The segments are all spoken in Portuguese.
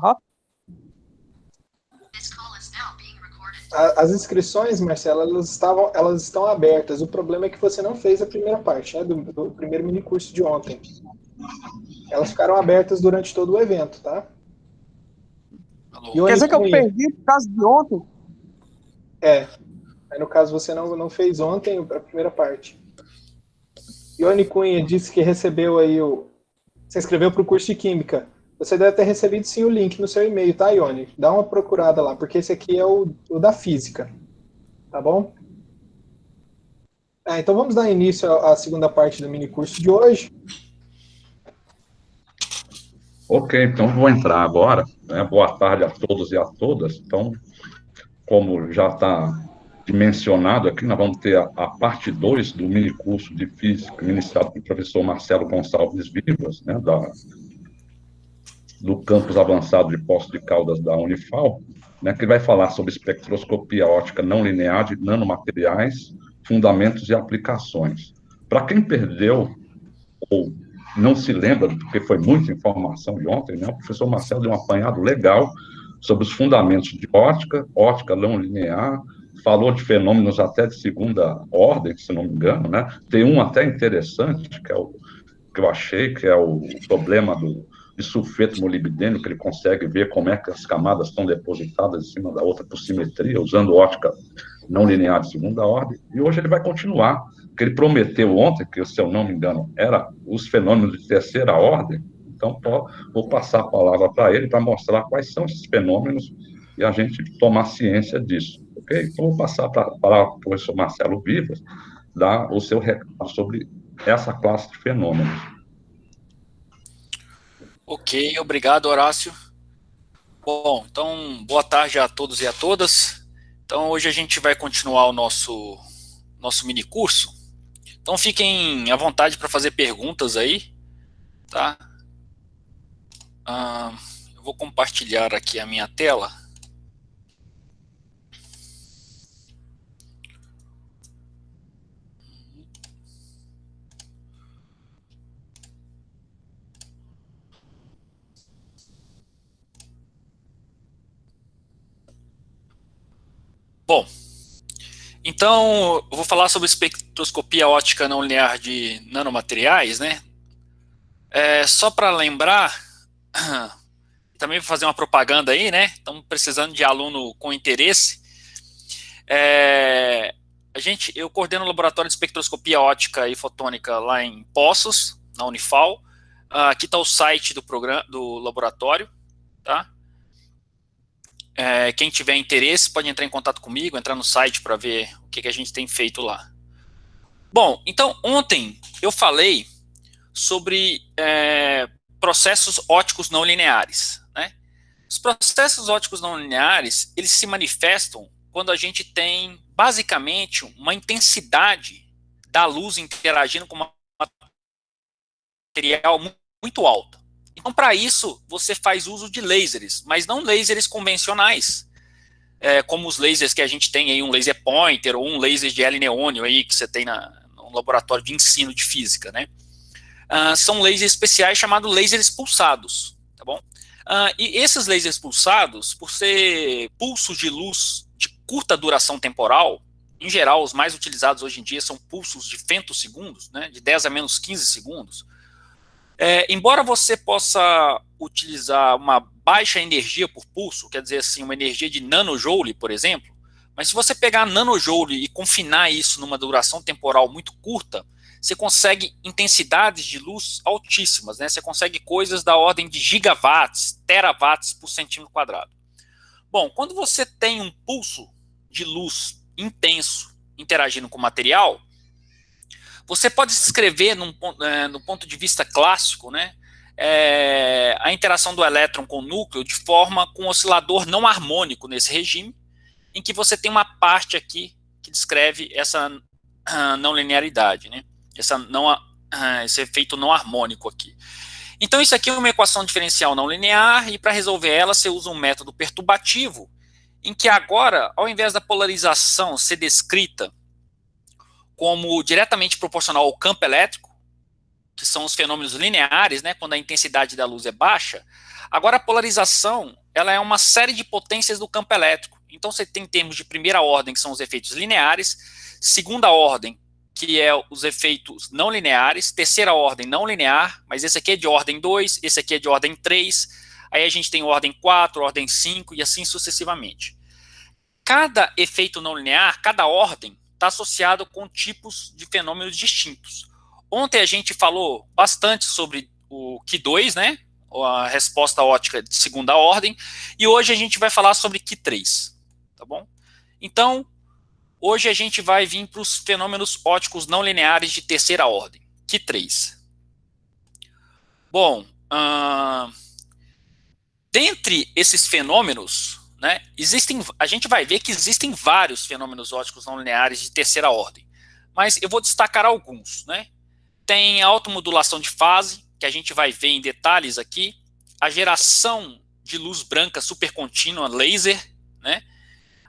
Ah, As inscrições, Marcelo, elas estão abertas. O problema é que você não fez a primeira parte, né, do primeiro mini curso de ontem. Elas ficaram abertas durante todo o evento, tá? Alô? quer Ione dizer que eu Cunha, perdi por causa de ontem? é. Aí no caso você não fez ontem a primeira parte. Ione Cunha disse que recebeu aí o. Se inscreveu para o curso de Química. Você deve ter recebido sim o link no seu e-mail, tá, Ione? Dá uma procurada lá, porque esse aqui é o da Física, tá bom? Então vamos dar início à segunda parte do mini curso de hoje. Ok, então vou entrar agora, né? Boa tarde a todos e a todas. Então, como já está mencionado aqui, nós vamos ter a parte 2 do mini curso de Física, ministrado pelo professor Marcelo Gonçalves Vivas, né, do campus avançado de Poços de Caldas da Unifal, né, que vai falar sobre espectroscopia óptica não linear de nanomateriais, fundamentos e aplicações. Para quem perdeu ou não se lembra, porque foi muita informação de ontem, né? O professor Marcelo deu um apanhado legal sobre os fundamentos de ótica, ótica não linear, falou de fenômenos até de segunda ordem, se não me engano, né? Tem um até interessante, que é o que eu achei, que é o problema de sulfeto molibdênio, que ele consegue ver como é que as camadas estão depositadas em cima da outra por simetria, usando ótica não linear de segunda ordem, e hoje ele vai continuar, que ele prometeu ontem, que se eu não me engano, era os fenômenos de terceira ordem, então vou passar a palavra para ele para mostrar quais são esses fenômenos e a gente tomar ciência disso, ok? Então vou passar a palavra para o professor Marcelo Vivas, dar o seu recado sobre essa classe de fenômenos. Ok, obrigado, Horácio. Bom, então, boa tarde a todos e a todas. Então, hoje a gente vai continuar o nosso mini curso. Então, fiquem à vontade para fazer perguntas aí, tá? Eu vou compartilhar aqui a minha tela. Bom, então, eu vou falar sobre espectroscopia óptica não linear de nanomateriais, né? Só para lembrar, também vou fazer uma propaganda aí, né? Estamos precisando de aluno com interesse. Eu coordeno o laboratório de espectroscopia óptica e fotônica lá em Poços, na Unifal. Aqui está o site do programa, do laboratório, tá? Quem tiver interesse pode entrar em contato comigo, entrar no site para ver o que a gente tem feito lá. Bom, então ontem eu falei sobre processos ópticos não lineares, né? Os processos ópticos não lineares, eles se manifestam quando a gente tem, basicamente, uma intensidade da luz interagindo com um material muito alta. Então, para isso, você faz uso de lasers, mas não lasers convencionais, como os lasers que a gente tem aí, um laser pointer ou um laser de helineônio aí, que você tem no laboratório de ensino de física, né? São lasers especiais chamados lasers pulsados, tá bom? E esses lasers pulsados, por ser pulsos de luz de curta duração temporal, em geral, os mais utilizados hoje em dia são pulsos de femtosegundos, né, de 10 a menos 15 segundos. Embora você possa utilizar uma baixa energia por pulso, quer dizer assim, uma energia de nanojoule, por exemplo, mas se você pegar nanojoule e confinar isso numa duração temporal muito curta, você consegue intensidades de luz altíssimas, né? Você consegue coisas da ordem de gigawatts, terawatts por centímetro quadrado. Bom, quando você tem um pulso de luz intenso interagindo com o material, você pode descrever no ponto de vista clássico, né, a interação do elétron com o núcleo de forma com um oscilador não harmônico nesse regime, em que você tem uma parte aqui que descreve essa não linearidade, né? Esse efeito não harmônico aqui. Então isso aqui é uma equação diferencial não linear, e para resolver ela você usa um método perturbativo, em que agora, ao invés da polarização ser descrita como diretamente proporcional ao campo elétrico, que são os fenômenos lineares, né, quando a intensidade da luz é baixa, Agora, a polarização, ela é uma série de potências do campo elétrico. Então, você tem termos de primeira ordem, que são os efeitos lineares, segunda ordem, que é os efeitos não lineares, terceira ordem não linear, mas esse aqui é de ordem 2, esse aqui é de ordem 3, aí a gente tem ordem 4, ordem 5 e assim sucessivamente. Cada efeito não linear, cada ordem, está associado com tipos de fenômenos distintos. Ontem a gente falou bastante sobre o Q2, né? A resposta ótica de segunda ordem, e hoje a gente vai falar sobre Q3, tá bom? Então, hoje a gente vai vir para os fenômenos ópticos não lineares de terceira ordem, Q3. Bom, dentre esses fenômenos, né, a gente vai ver que existem vários fenômenos ópticos não lineares de terceira ordem, mas eu vou destacar alguns, né? Tem a automodulação de fase, que a gente vai ver em detalhes aqui, a geração de luz branca supercontínua, laser, né?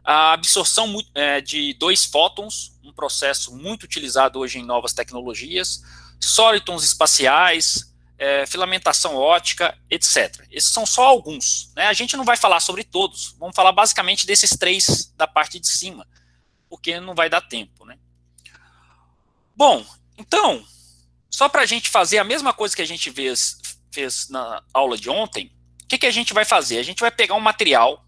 A absorção de 2 fótons, um processo muito utilizado hoje em novas tecnologias, solitons espaciais, filamentação óptica, etc. Esses são só alguns, né? A gente não vai falar sobre todos, vamos falar basicamente desses 3 da parte de cima, porque não vai dar tempo, né? Bom, então, só para a gente fazer a mesma coisa que a gente fez na aula de ontem, o que a gente vai fazer? A gente vai pegar um material,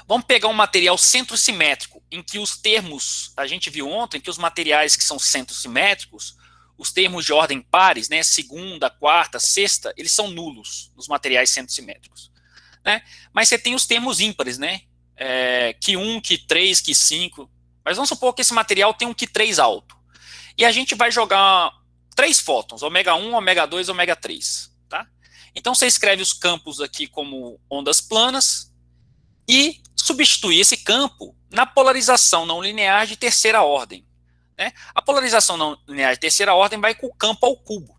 vamos pegar um material centrosimétrico, em que os termos, a gente viu ontem que os materiais que são centrosimétricos, os termos de ordem pares, né, segunda, quarta, sexta, eles são nulos nos materiais centrosimétricos, né? Mas você tem os termos ímpares, né? Q1, Q3, Q5, mas vamos supor que esse material tem um Q3 alto. E a gente vai jogar 3 fótons, ômega 1, ômega 2, ômega 3, tá? Então você escreve os campos aqui como ondas planas e substitui esse campo na polarização não linear de terceira ordem, né? A polarização não linear de terceira ordem vai com o campo ao cubo.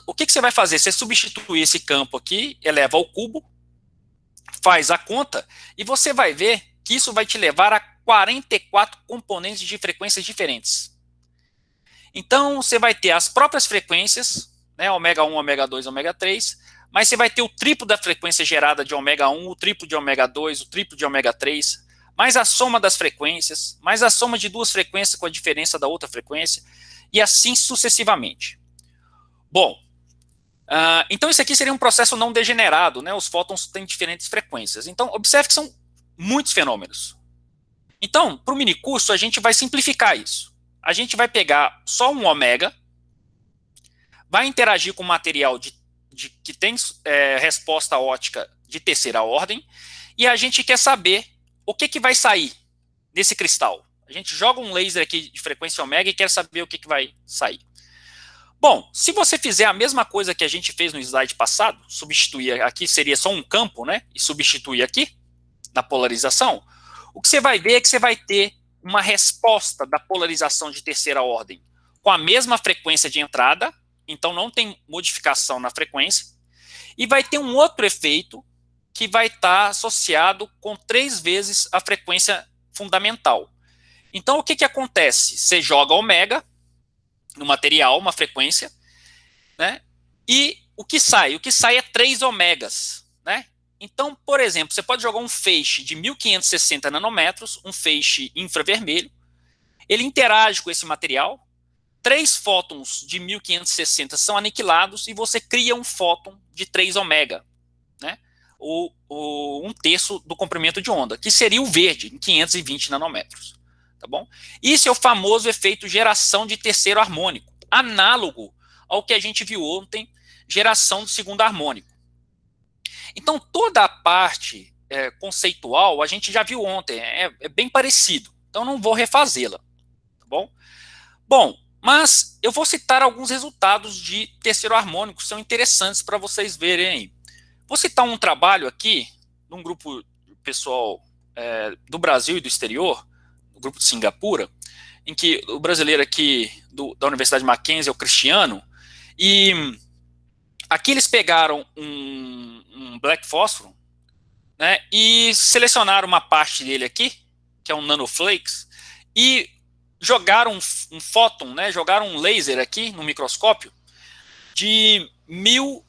O que você vai fazer? Você substitui esse campo aqui, eleva ao cubo, faz a conta, e você vai ver que isso vai te levar a 44 componentes de frequências diferentes. Então, você vai ter as próprias frequências, né, ômega 1, ômega 2, ômega 3, mas você vai ter o triplo da frequência gerada de ômega 1, o triplo de ômega 2, o triplo de ômega 3, mais a soma das frequências, mais a soma de 2 frequências com a diferença da outra frequência, e assim sucessivamente. Bom, então isso aqui seria um processo não degenerado, né? Os fótons têm diferentes frequências. Então, observe que são muitos fenômenos. Então, para o minicurso, a gente vai simplificar isso. A gente vai pegar só um ômega, vai interagir com material que tem resposta óptica de terceira ordem, e a gente quer saber o que vai sair nesse cristal. A gente joga um laser aqui de frequência ômega e quer saber o que vai sair. Bom, se você fizer a mesma coisa que a gente fez no slide passado, substituir aqui, seria só um campo, né? E substituir aqui, na polarização, o que você vai ver é que você vai ter uma resposta da polarização de terceira ordem com a mesma frequência de entrada, então não tem modificação na frequência, e vai ter um outro efeito que vai estar associado com 3 vezes a frequência fundamental. Então, o que acontece? Você joga ômega no material, uma frequência, né? E o que sai? O que sai é 3 ômegas, né? Então, por exemplo, você pode jogar um feixe de 1560 nanômetros, um feixe infravermelho, ele interage com esse material, 3 fótons de 1560 são aniquilados e você cria um fóton de 3 ômega, né? Ou 1/3 do comprimento de onda, que seria o verde, em 520 nanômetros. Tá bom? Isso é o famoso efeito geração de terceiro harmônico, análogo ao que a gente viu ontem, geração do segundo harmônico. Então, toda a parte conceitual a gente já viu ontem, é bem parecido, então não vou refazê-la. Tá bom? Bom, mas eu vou citar alguns resultados de terceiro harmônico que são interessantes para vocês verem aí. Vou citar um trabalho aqui, num grupo pessoal do Brasil e do exterior, o grupo de Singapura, em que o brasileiro aqui da Universidade Mackenzie é o Cristiano, e aqui eles pegaram um black fósforo, né, e selecionaram uma parte dele aqui, que é um nanoflakes, e jogaram um fóton, né, jogaram um laser aqui no microscópio de 1000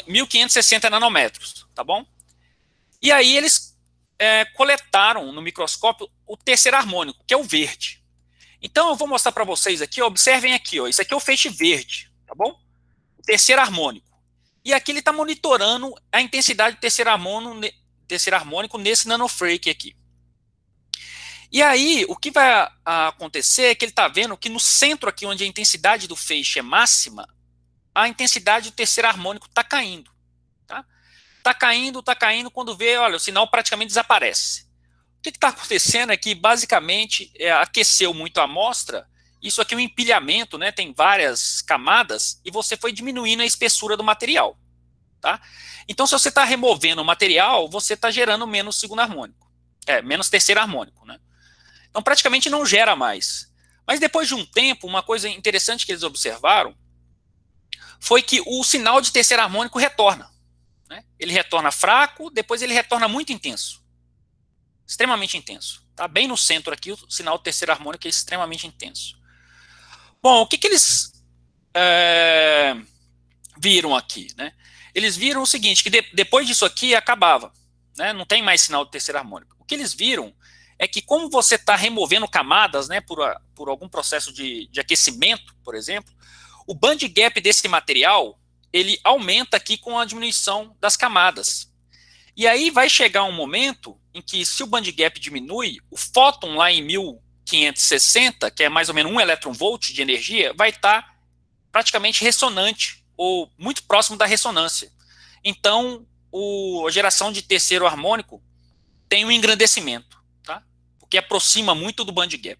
1560 nanômetros, tá bom? E aí eles coletaram no microscópio o terceiro harmônico, que é o verde. Então eu vou mostrar para vocês aqui, ó, observem aqui, ó, isso aqui é o feixe verde, tá bom? O terceiro harmônico. E aqui ele está monitorando a intensidade do terceiro harmônico nesse nanofrake aqui. E aí, o que vai acontecer é que ele está vendo que no centro aqui, onde a intensidade do feixe é máxima, a intensidade do terceiro harmônico está caindo. Está caindo, quando vê, olha, o sinal praticamente desaparece. O que está acontecendo é que, basicamente, aqueceu muito a amostra. Isso aqui é um empilhamento, né, tem várias camadas, e você foi diminuindo a espessura do material. Tá? Então, se você está removendo o material, você está gerando menos segundo harmônico. Menos terceiro harmônico, né? Então, praticamente não gera mais. Mas depois de um tempo, uma coisa interessante que eles observaram foi que o sinal de terceiro harmônico retorna. Né? Ele retorna fraco, depois ele retorna muito intenso. Extremamente intenso. Tá? Bem no centro aqui, o sinal de terceiro harmônico é extremamente intenso. Bom, o que eles viram aqui? Né? Eles viram o seguinte, que depois disso aqui acabava. Né? Não tem mais sinal de terceiro harmônico. O que eles viram é que como você está removendo camadas, né, por algum processo de aquecimento, por exemplo, o band gap desse material, ele aumenta aqui com a diminuição das camadas. E aí vai chegar um momento em que, se o band gap diminui, o fóton lá em 1560, que é mais ou menos 1 elétron-volt de energia, vai estar praticamente ressonante, ou muito próximo da ressonância. Então, a geração de terceiro harmônico tem um engrandecimento, tá? Porque aproxima muito do band gap.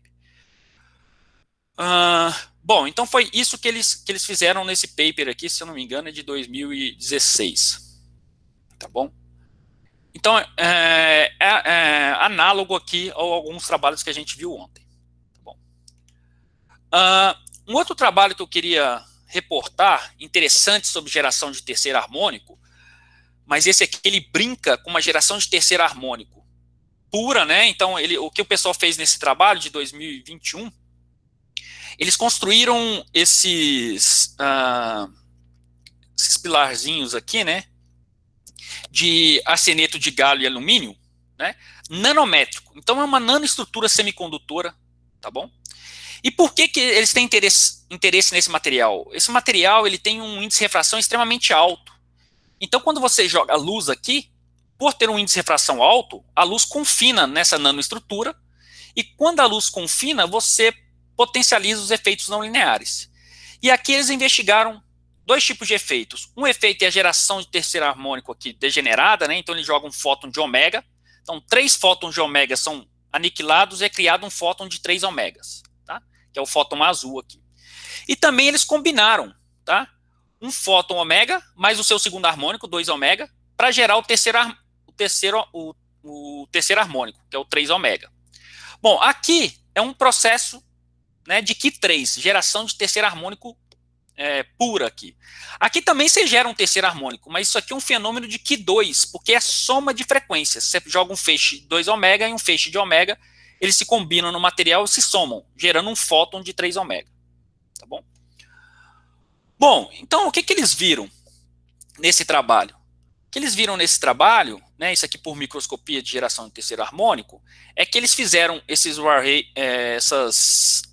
Bom, então foi isso que eles fizeram nesse paper aqui, se eu não me engano, é de 2016. Tá bom? Então, análogo aqui a alguns trabalhos que a gente viu ontem. Tá bom? Um outro trabalho que eu queria reportar, interessante sobre geração de terceiro harmônico, mas esse aqui ele brinca com uma geração de terceiro harmônico pura, né? Então, o que o pessoal fez nesse trabalho de 2021, eles construíram esses pilarzinhos aqui, né? De arseneto de galho e alumínio, né? Nanométrico. Então, é uma nanoestrutura semicondutora, tá bom? E por que eles têm interesse nesse material? Esse material ele tem um índice de refração extremamente alto. Então, quando você joga a luz aqui, por ter um índice de refração alto, a luz confina nessa nanoestrutura, e quando a luz confina, você potencializa os efeitos não lineares. E aqui eles investigaram dois tipos de efeitos. Um efeito é a geração de terceiro harmônico aqui degenerada, né? Então ele joga um fóton de ômega. Então 3 fótons de ômega são aniquilados e é criado um fóton de 3 ômegas, tá? Que é o fóton azul aqui. E também eles combinaram, tá? Um fóton ômega mais o seu segundo harmônico, 2 ômega, para gerar o terceiro harmônico, que é o 3 ômega. Bom, aqui é um processo, né, de Ki3, geração de terceiro harmônico pura aqui. Aqui também você gera um terceiro harmônico, mas isso aqui é um fenômeno de Ki2, porque é soma de frequências. Você joga um feixe de 2 ômega e um feixe de ômega, eles se combinam no material e se somam, gerando um fóton de 3 ômega. Tá bom? Bom, então o que eles viram nesse trabalho? O que eles viram nesse trabalho, né, isso aqui por microscopia de geração de terceiro harmônico, é que eles fizeram essas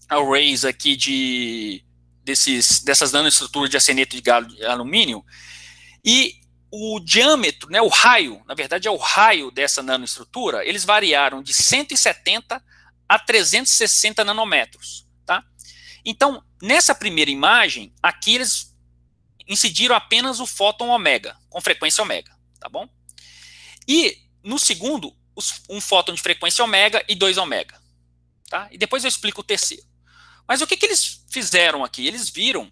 arrays aqui dessas nanoestruturas de arseneto de galho e alumínio, e o diâmetro, né, o raio, na verdade é o raio dessa nanoestrutura, eles variaram de 170 a 360 nanômetros. Tá? Então, nessa primeira imagem, aqui eles incidiram apenas o fóton ômega, com frequência ômega, tá bom? E no segundo, um fóton de frequência ômega e 2 ômega, tá? E depois eu explico o terceiro. Mas o que eles fizeram aqui? Eles viram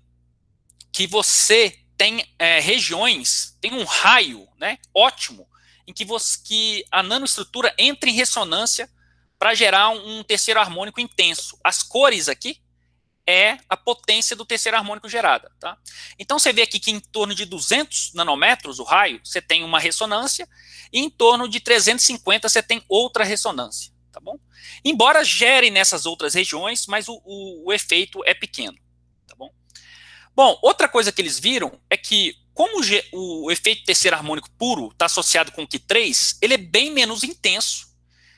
que você tem regiões, tem um raio, né, ótimo, em que a nanoestrutura entra em ressonância para gerar um terceiro harmônico intenso. As cores aqui é a potência do terceiro harmônico gerada. Tá? Então, você vê aqui que em torno de 200 nanômetros, o raio, você tem uma ressonância, e em torno de 350 você tem outra ressonância. Tá bom? Embora gere nessas outras regiões, mas o efeito é pequeno. Tá bom? Bom, outra coisa que eles viram é que, como o efeito terceiro harmônico puro está associado com o Q3, ele é bem menos intenso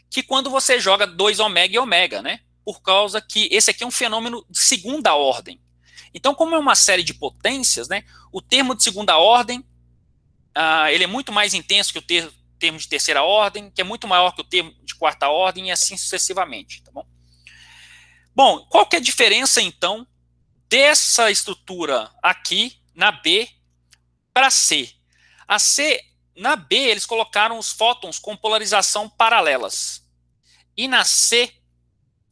que quando você joga 2 ômega e ômega, né? Por causa que esse aqui é um fenômeno de segunda ordem. Então, como é uma série de potências, né? O termo de segunda ordem, ele é muito mais intenso que o termo de terceira ordem, que é muito maior que o termo de quarta ordem, e assim sucessivamente, tá bom? Bom, qual que é a diferença, então, dessa estrutura aqui, na B, para C? A C, na B, eles colocaram os fótons com polarização paralelas. E na C,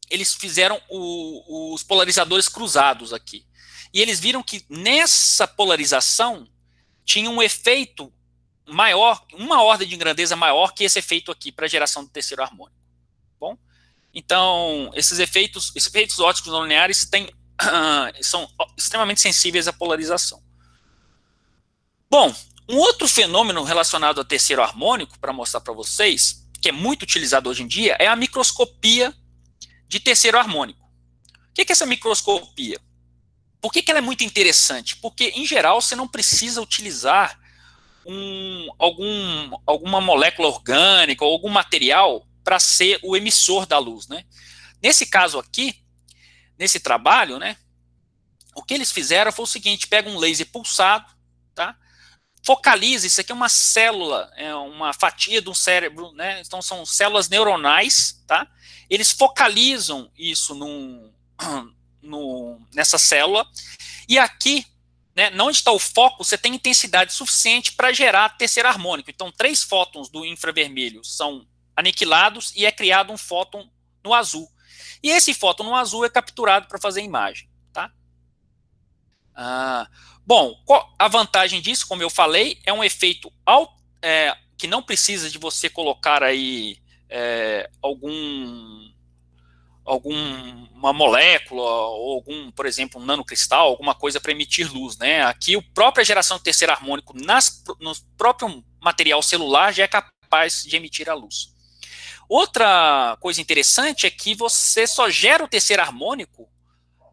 eles fizeram os polarizadores cruzados aqui. E eles viram que nessa polarização tinha um efeito maior, uma ordem de grandeza maior que esse efeito aqui para geração do terceiro harmônico. Bom, então, esses efeitos ópticos não lineares são extremamente sensíveis à polarização. Bom, um outro fenômeno relacionado ao terceiro harmônico, para mostrar para vocês, que é muito utilizado hoje em dia, é a microscopia de terceiro harmônico. O que é essa microscopia? Por que ela é muito interessante? Porque, em geral, você não precisa utilizar alguma molécula orgânica ou algum material para ser o emissor da luz, né? Nesse caso aqui, nesse trabalho, né, o que eles fizeram foi o seguinte: pega um laser pulsado, tá? Focaliza, isso aqui é uma célula, é uma fatia de um cérebro, né? Então são células neuronais, tá? Eles focalizam isso nessa célula, e aqui, né, onde está o foco, você tem intensidade suficiente para gerar terceiro harmônico. Então, 3 fótons do infravermelho são aniquilados e é criado um fóton no azul. E esse fóton no azul é capturado para fazer a imagem, tá? Bom, a vantagem disso, como eu falei, é um efeito que não precisa de você colocar aí alguma molécula ou algum, por exemplo, um nanocristal, alguma coisa para emitir luz, né? Aqui a própria geração de terceiro harmônico no próprio material celular já é capaz de emitir a luz. Outra coisa interessante é que você só gera o terceiro harmônico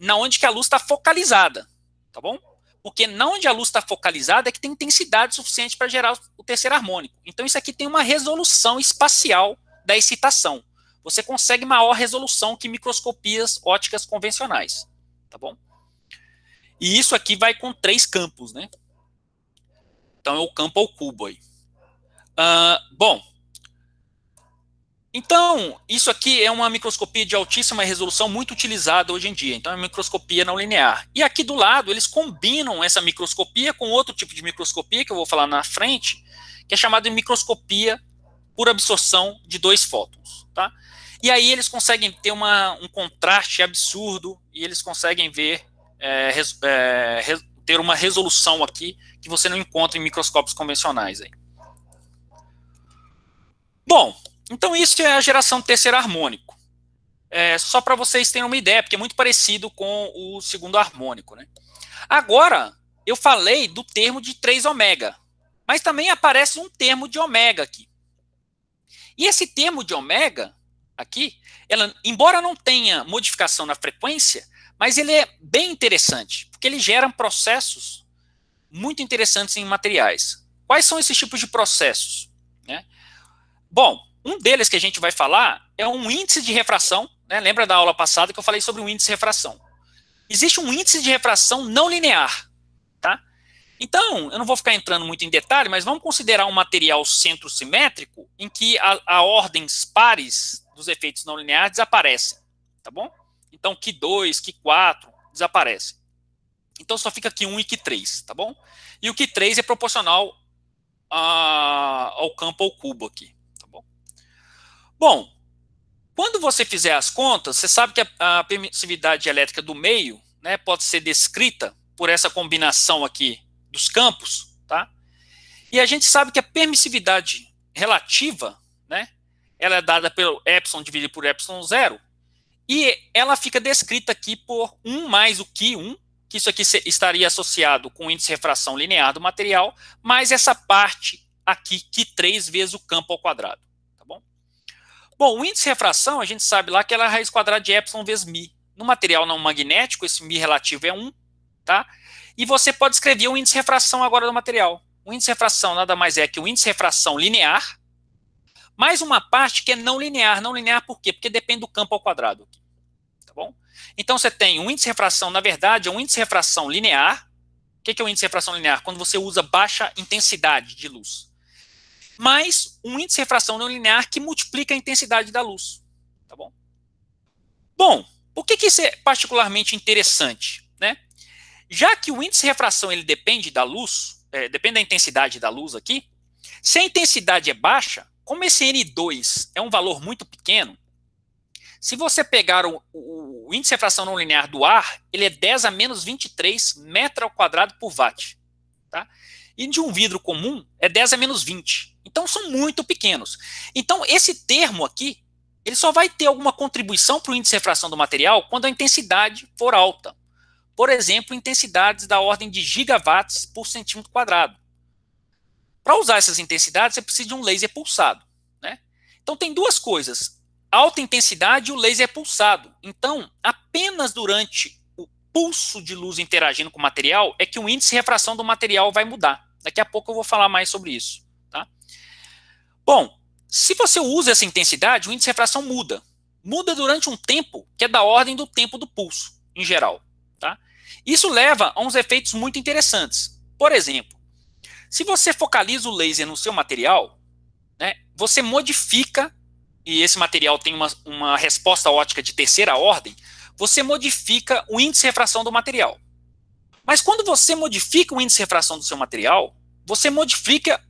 na onde que a luz está focalizada, tá bom? Porque na onde a luz está focalizada é que tem intensidade suficiente para gerar o terceiro harmônico. Então isso aqui tem uma resolução espacial da excitação. Você consegue maior resolução que microscopias ópticas convencionais, tá bom? E isso aqui vai com 3 campos, né? Então é o campo ao cubo aí. Bom, então isso aqui é uma microscopia de altíssima resolução muito utilizada hoje em dia. Então é uma microscopia não linear. E aqui do lado eles combinam essa microscopia com outro tipo de microscopia que eu vou falar na frente, que é chamada de microscopia por absorção de 2 fótons, tá? E aí eles conseguem ter um contraste absurdo e eles conseguem ver, ter uma resolução aqui que você não encontra em microscópios convencionais. Aí. Bom, então isso é a geração de terceiro harmônico. Só para vocês terem uma ideia, porque é muito parecido com o segundo harmônico, né? Agora, eu falei do termo de 3 ômega, mas também aparece um termo de ômega aqui. E esse termo de ômega aqui, embora não tenha modificação na frequência, mas ele é bem interessante, porque ele gera processos muito interessantes em materiais. Quais são esses tipos de processos? Né? Bom, um deles que a gente vai falar é um índice de refração, né? Lembra da aula passada que eu falei sobre o índice de refração? Existe um índice de refração não linear, tá? Então, eu não vou ficar entrando muito em detalhe, mas vamos considerar um material centrosimétrico em que a ordens pares dos efeitos não lineares desaparecem, tá bom? Então, Q2, Q4 desaparecem. Então, só fica Q1 e Q3, tá bom? E o Q3 é proporcional ao campo ao cubo aqui, tá bom? Bom, quando você fizer as contas, você sabe que a permissividade elétrica do meio, né, pode ser descrita por essa combinação aqui dos campos, tá? E a gente sabe que a permissividade relativa, né, ela é dada pelo epsilon dividido por epsilon zero, e ela fica descrita aqui por 1 mais o Q1, que isso aqui estaria associado com o índice de refração linear do material, mais essa parte aqui, Q3 vezes o campo ao quadrado, tá bom? Bom, o índice de refração, a gente sabe lá que ela é a raiz quadrada de epsilon vezes μ. No material não magnético, esse μ relativo é 1, tá? E você pode escrever o índice de refração agora do material. O índice de refração nada mais é que o índice de refração linear, mais uma parte que é não linear. Não linear por quê? Porque depende do campo ao quadrado. Tá bom? Então você tem um índice de refração, na verdade, é um índice de refração linear. O que é o índice de refração linear? Quando você usa baixa intensidade de luz. Mais um índice de refração não linear que multiplica a intensidade da luz. Tá bom? Bom, por que isso é particularmente interessante? Né? Já que o índice de refração ele depende da luz, depende da intensidade da luz aqui, se a intensidade é baixa, como esse N2 é um valor muito pequeno, se você pegar o índice de refração não linear do ar, ele é 10 a menos 23 metros ao quadrado por watt. Tá? E de um vidro comum é 10 a menos 20. Então são muito pequenos. Então esse termo aqui, ele só vai ter alguma contribuição para o índice de refração do material quando a intensidade for alta. Por exemplo, intensidades da ordem de gigawatts por centímetro quadrado. Para usar essas intensidades, você precisa de um laser pulsado. Né? Então tem duas coisas. Alta intensidade e o laser pulsado. Então, apenas durante o pulso de luz interagindo com o material é que o índice de refração do material vai mudar. Daqui a pouco eu vou falar mais sobre isso. Tá? Bom, se você usa essa intensidade, o índice de refração muda. Muda durante um tempo que é da ordem do tempo do pulso, em geral. Tá? Isso leva a uns efeitos muito interessantes. Por exemplo, se você focaliza o laser no seu material, né, você modifica, e esse material tem uma resposta óptica de terceira ordem, você modifica o índice de refração do material. Mas quando você modifica o índice de refração do seu material, você modifica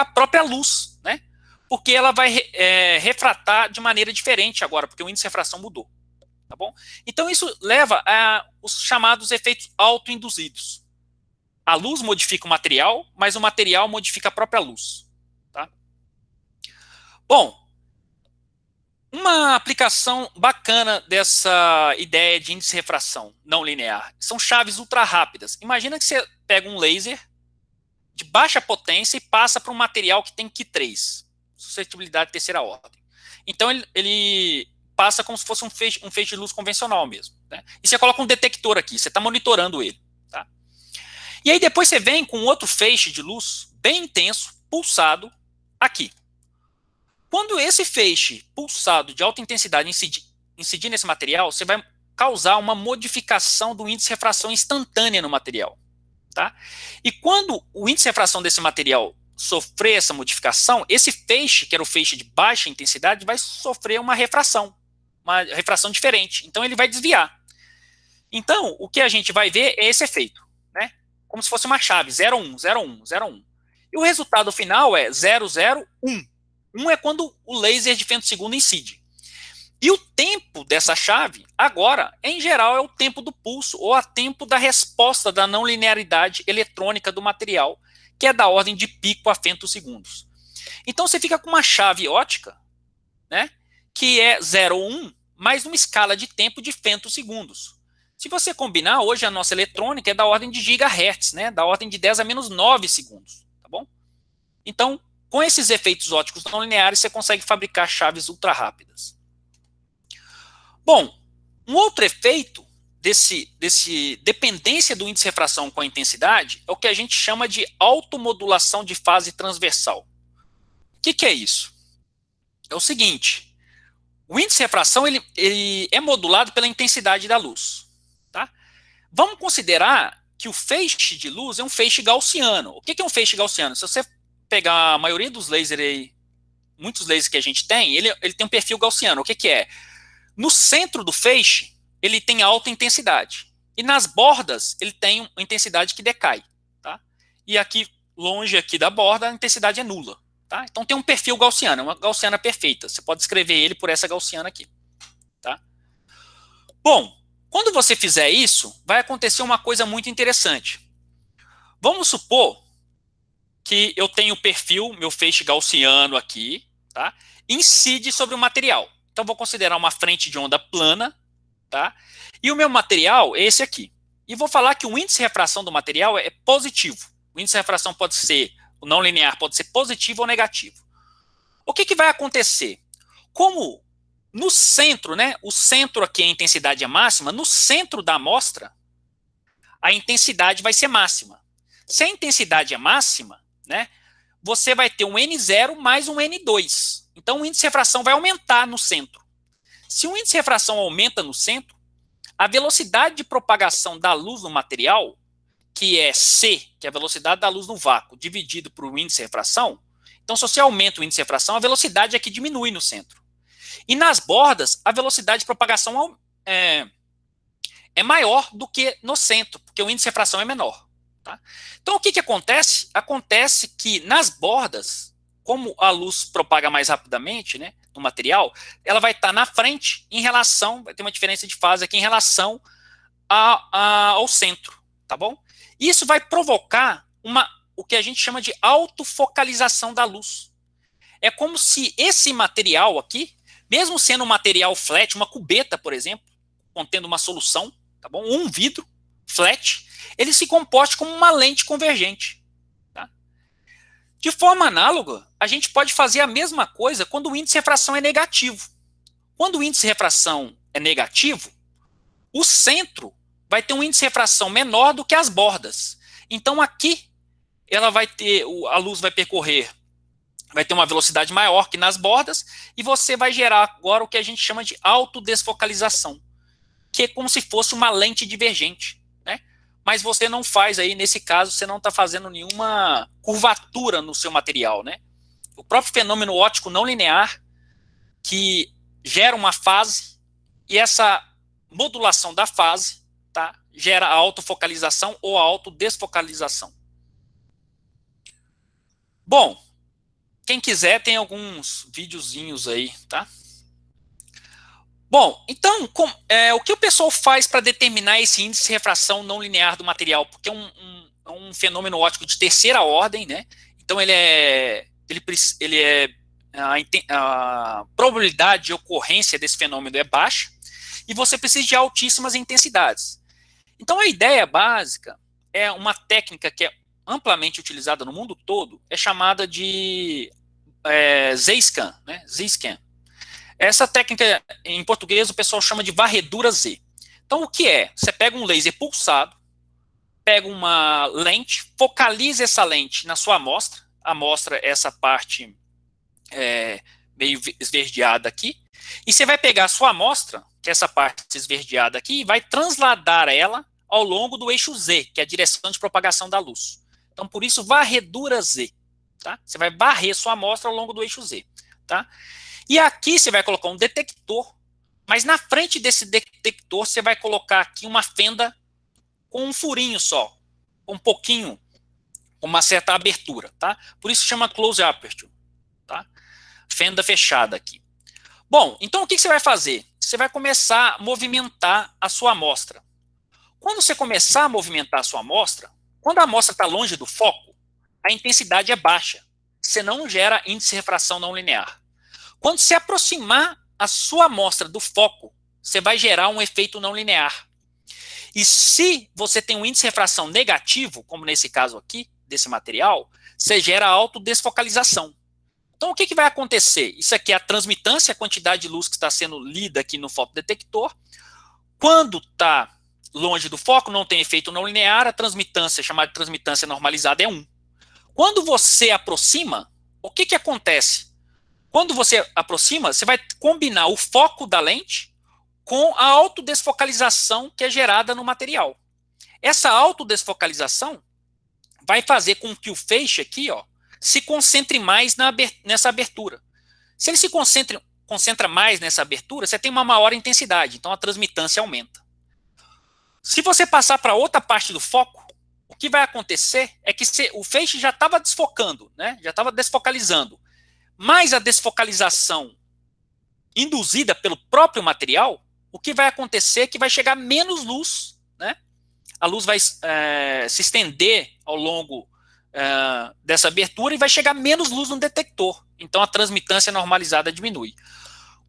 a própria luz, né? Porque ela vai refratar de maneira diferente agora, porque o índice de refração mudou. Tá bom? Então isso leva a os chamados efeitos autoinduzidos. A luz modifica o material, mas o material modifica a própria luz. Tá? Bom, uma aplicação bacana dessa ideia de índice de refração não linear são chaves ultra rápidas. Imagina que você pega um laser de baixa potência e passa para um material que tem Q3, suscetibilidade de terceira ordem. Então ele passa como se fosse um feixe de luz convencional mesmo. Né? E você coloca um detector aqui, você está monitorando ele. Tá? E aí depois você vem com outro feixe de luz bem intenso, pulsado, aqui. Quando esse feixe pulsado de alta intensidade incidir nesse material, você vai causar uma modificação do índice de refração instantânea no material. Tá? E quando o índice de refração desse material sofrer essa modificação, esse feixe, que era o feixe de baixa intensidade, vai sofrer uma refração diferente. Então ele vai desviar. Então, o que a gente vai ver é esse efeito, né? Como se fosse uma chave, 0, 1, 0, 1, 0, 1. E o resultado final é 0, 0, 1. 1 é quando o laser de femtosegundo incide. E o tempo dessa chave, agora, em geral, é o tempo do pulso ou o tempo da resposta da não linearidade eletrônica do material, que é da ordem de pico a femtosegundos. Então você fica com uma chave ótica, né, que é 0 ou 1, mais uma escala de tempo de femtosegundos. Se você combinar, hoje a nossa eletrônica é da ordem de gigahertz, né, da ordem de 10 a menos 9 segundos. Tá bom? Então, com esses efeitos ópticos não lineares, você consegue fabricar chaves ultra rápidas. Bom, um outro efeito desse dependência do índice de refração com a intensidade é o que a gente chama de automodulação de fase transversal. O que é isso? É o seguinte, o índice de refração ele é modulado pela intensidade da luz. Tá? Vamos considerar que o feixe de luz é um feixe gaussiano. O que é um feixe gaussiano? Se você pegar a maioria dos lasers aí, muitos lasers que a gente tem, ele tem um perfil gaussiano. O que é? No centro do feixe, ele tem alta intensidade. E nas bordas, ele tem uma intensidade que decai. Tá? E aqui, longe aqui da borda, a intensidade é nula. Tá? Então tem um perfil gaussiano, uma gaussiana perfeita. Você pode escrever ele por essa gaussiana aqui. Tá? Bom, quando você fizer isso, vai acontecer uma coisa muito interessante. Vamos supor que eu tenho o perfil, meu feixe gaussiano aqui, tá? Incide sobre o material. Então, vou considerar uma frente de onda plana, tá? E o meu material é esse aqui. E vou falar que o índice de refração do material é positivo. O índice de refração pode ser, o não linear pode ser positivo ou negativo. O que vai acontecer? Como no centro, né? O centro aqui, a intensidade é máxima, no centro da amostra, a intensidade vai ser máxima. Se a intensidade é máxima, né, você vai ter um N0 mais um N2. Então, o índice de refração vai aumentar no centro. Se o índice de refração aumenta no centro, a velocidade de propagação da luz no material, que é C, que é a velocidade da luz no vácuo, dividido por o índice de refração. Então, se você aumenta o índice de refração, a velocidade é que diminui no centro. E nas bordas, a velocidade de propagação é maior do que no centro, porque o índice de refração é menor. Tá? Então, o que acontece? Acontece que nas bordas, como a luz propaga mais rapidamente, né, no material, ela vai estar na frente em relação, vai ter uma diferença de fase aqui em relação ao centro, tá bom? Isso vai provocar o que a gente chama de autofocalização da luz. É como se esse material aqui, mesmo sendo um material flat, uma cubeta, por exemplo, contendo uma solução, tá bom? Um vidro flat, ele se comporte como uma lente convergente. Tá? De forma análoga, a gente pode fazer a mesma coisa quando o índice de refração é negativo. Quando o índice de refração é negativo, o centro vai ter um índice de refração menor do que as bordas. Então aqui, ela vai ter, a luz vai percorrer, vai ter uma velocidade maior que nas bordas, e você vai gerar agora o que a gente chama de autodesfocalização, que é como se fosse uma lente divergente, né? Mas você não faz aí, nesse caso, você não está fazendo nenhuma curvatura no seu material, né? O próprio fenômeno óptico não linear, que gera uma fase, e essa modulação da fase, tá, gera a autofocalização ou a autodesfocalização. Bom, quem quiser tem alguns videozinhos aí, tá? Bom, então, o que o pessoal faz para determinar esse índice de refração não linear do material? Porque é um fenômeno óptico de terceira ordem, né? Então, a probabilidade de ocorrência desse fenômeno é baixa e você precisa de altíssimas intensidades. Então, a ideia básica é uma técnica que é amplamente utilizada no mundo todo, é chamada de Z-scan, né? Z-scan. Essa técnica, em português, o pessoal chama de varredura Z. Então, o que é? Você pega um laser pulsado, pega uma lente, focaliza essa lente na sua amostra, a amostra é essa parte meio esverdeada aqui, e você vai pegar a sua amostra, que é essa parte esverdeada aqui, e vai transladar ela ao longo do eixo Z, que é a direção de propagação da luz. Então, por isso, varredura Z. Tá? Você vai varrer sua amostra ao longo do eixo Z. Tá? E aqui você vai colocar um detector, mas na frente desse detector você vai colocar aqui uma fenda com um furinho só, um pouquinho, com uma certa abertura. Tá? Por isso chama close aperture. Tá? Fenda fechada aqui. Bom, então o que você vai fazer? Você vai começar a movimentar a sua amostra. Quando você começar a movimentar a sua amostra, quando a amostra está longe do foco, a intensidade é baixa. Você não gera índice de refração não linear. Quando se aproximar a sua amostra do foco, você vai gerar um efeito não linear. E se você tem um índice de refração negativo, como nesse caso aqui, desse material, você gera autodesfocalização. Então, o que vai acontecer? Isso aqui é a transmitância, a quantidade de luz que está sendo lida aqui no fotodetector. Quando está longe do foco, não tem efeito não linear, a transmitância, chamada de transmitância normalizada, é 1. Quando você aproxima, o que acontece? Quando você aproxima, você vai combinar o foco da lente com a autodesfocalização que é gerada no material. Essa autodesfocalização vai fazer com que o feixe aqui, ó, se concentre mais nessa abertura. Se ele se concentra mais nessa abertura, você tem uma maior intensidade, então a transmitância aumenta. Se você passar para outra parte do foco, o que vai acontecer é que o feixe já estava desfocando, né? Já estava desfocalizando. Mas a desfocalização induzida pelo próprio material, o que vai acontecer é que vai chegar menos luz, né? A luz vai se estender ao longo dessa abertura e vai chegar menos luz no detector. Então a transmitância normalizada diminui.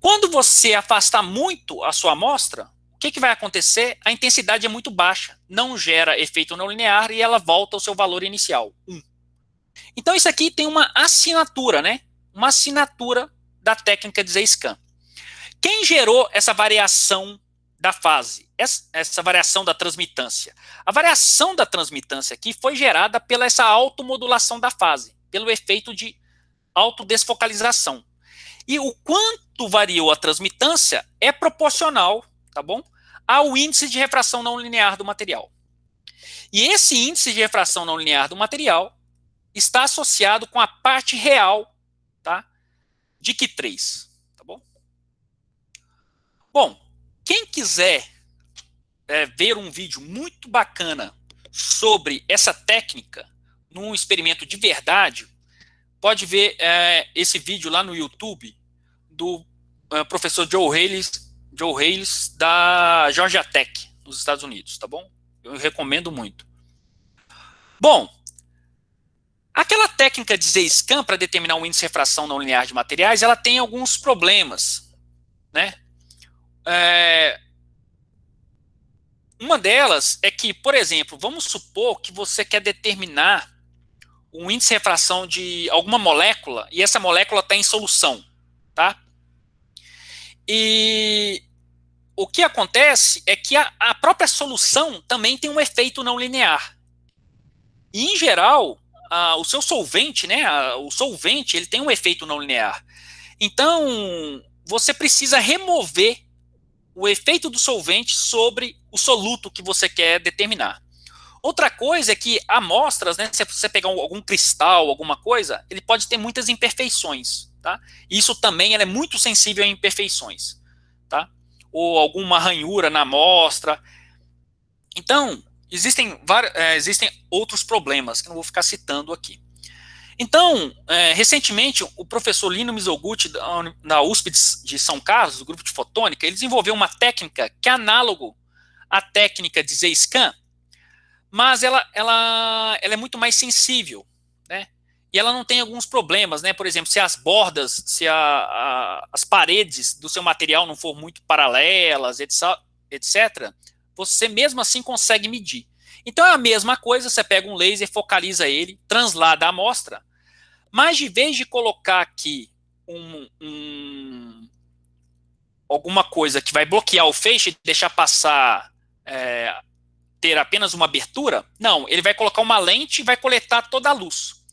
Quando você afastar muito a sua amostra, o que vai acontecer? A intensidade é muito baixa, não gera efeito não linear e ela volta ao seu valor inicial, 1. Então isso aqui tem uma assinatura, né? Uma assinatura da técnica de Z-scan. Quem gerou essa variação da fase, essa variação da transmitância. A variação da transmitância aqui foi gerada pela essa automodulação da fase, pelo efeito de autodesfocalização. E o quanto variou a transmitância é proporcional, tá bom, ao índice de refração não linear do material. E esse índice de refração não linear do material está associado com a parte real, tá, de Q3, tá bom? Bom, quem quiser ver um vídeo muito bacana sobre essa técnica num experimento de verdade, pode ver esse vídeo lá no YouTube do professor Joe Hales da Georgia Tech, nos Estados Unidos, tá bom? Eu recomendo muito. Bom, aquela técnica de Z-scan para determinar o índice de refração não linear de materiais, ela tem alguns problemas, né? Uma delas é que, por exemplo, vamos supor que você quer determinar um índice de refração de alguma molécula e essa molécula está em solução, tá? E o que acontece é que a própria solução também tem um efeito não linear. E, em geral, o seu solvente, né, o solvente, ele tem um efeito não linear. Então, você precisa remover o efeito do solvente sobre o soluto que você quer determinar. Outra coisa é que amostras, né, se você pegar algum cristal, alguma coisa, ele pode ter muitas imperfeições, tá? Isso também é muito sensível a imperfeições, tá? Ou alguma ranhura na amostra. Então, existem outros problemas que eu não vou ficar citando aqui. Então, recentemente, o professor Lino Mizoguchi, da USP de São Carlos, do grupo de fotônica, ele desenvolveu uma técnica que é análogo à técnica de Z-scan, mas ela é muito mais sensível, né? E ela não tem alguns problemas, né? Por exemplo, se as bordas, se as paredes do seu material não for muito paralelas, etc., você mesmo assim consegue medir. Então é a mesma coisa, você pega um laser, focaliza ele, translada a amostra, mas de vez de colocar aqui alguma coisa que vai bloquear o feixe e deixar passar, ter apenas uma abertura, não, ele vai colocar uma lente e vai coletar toda a luz.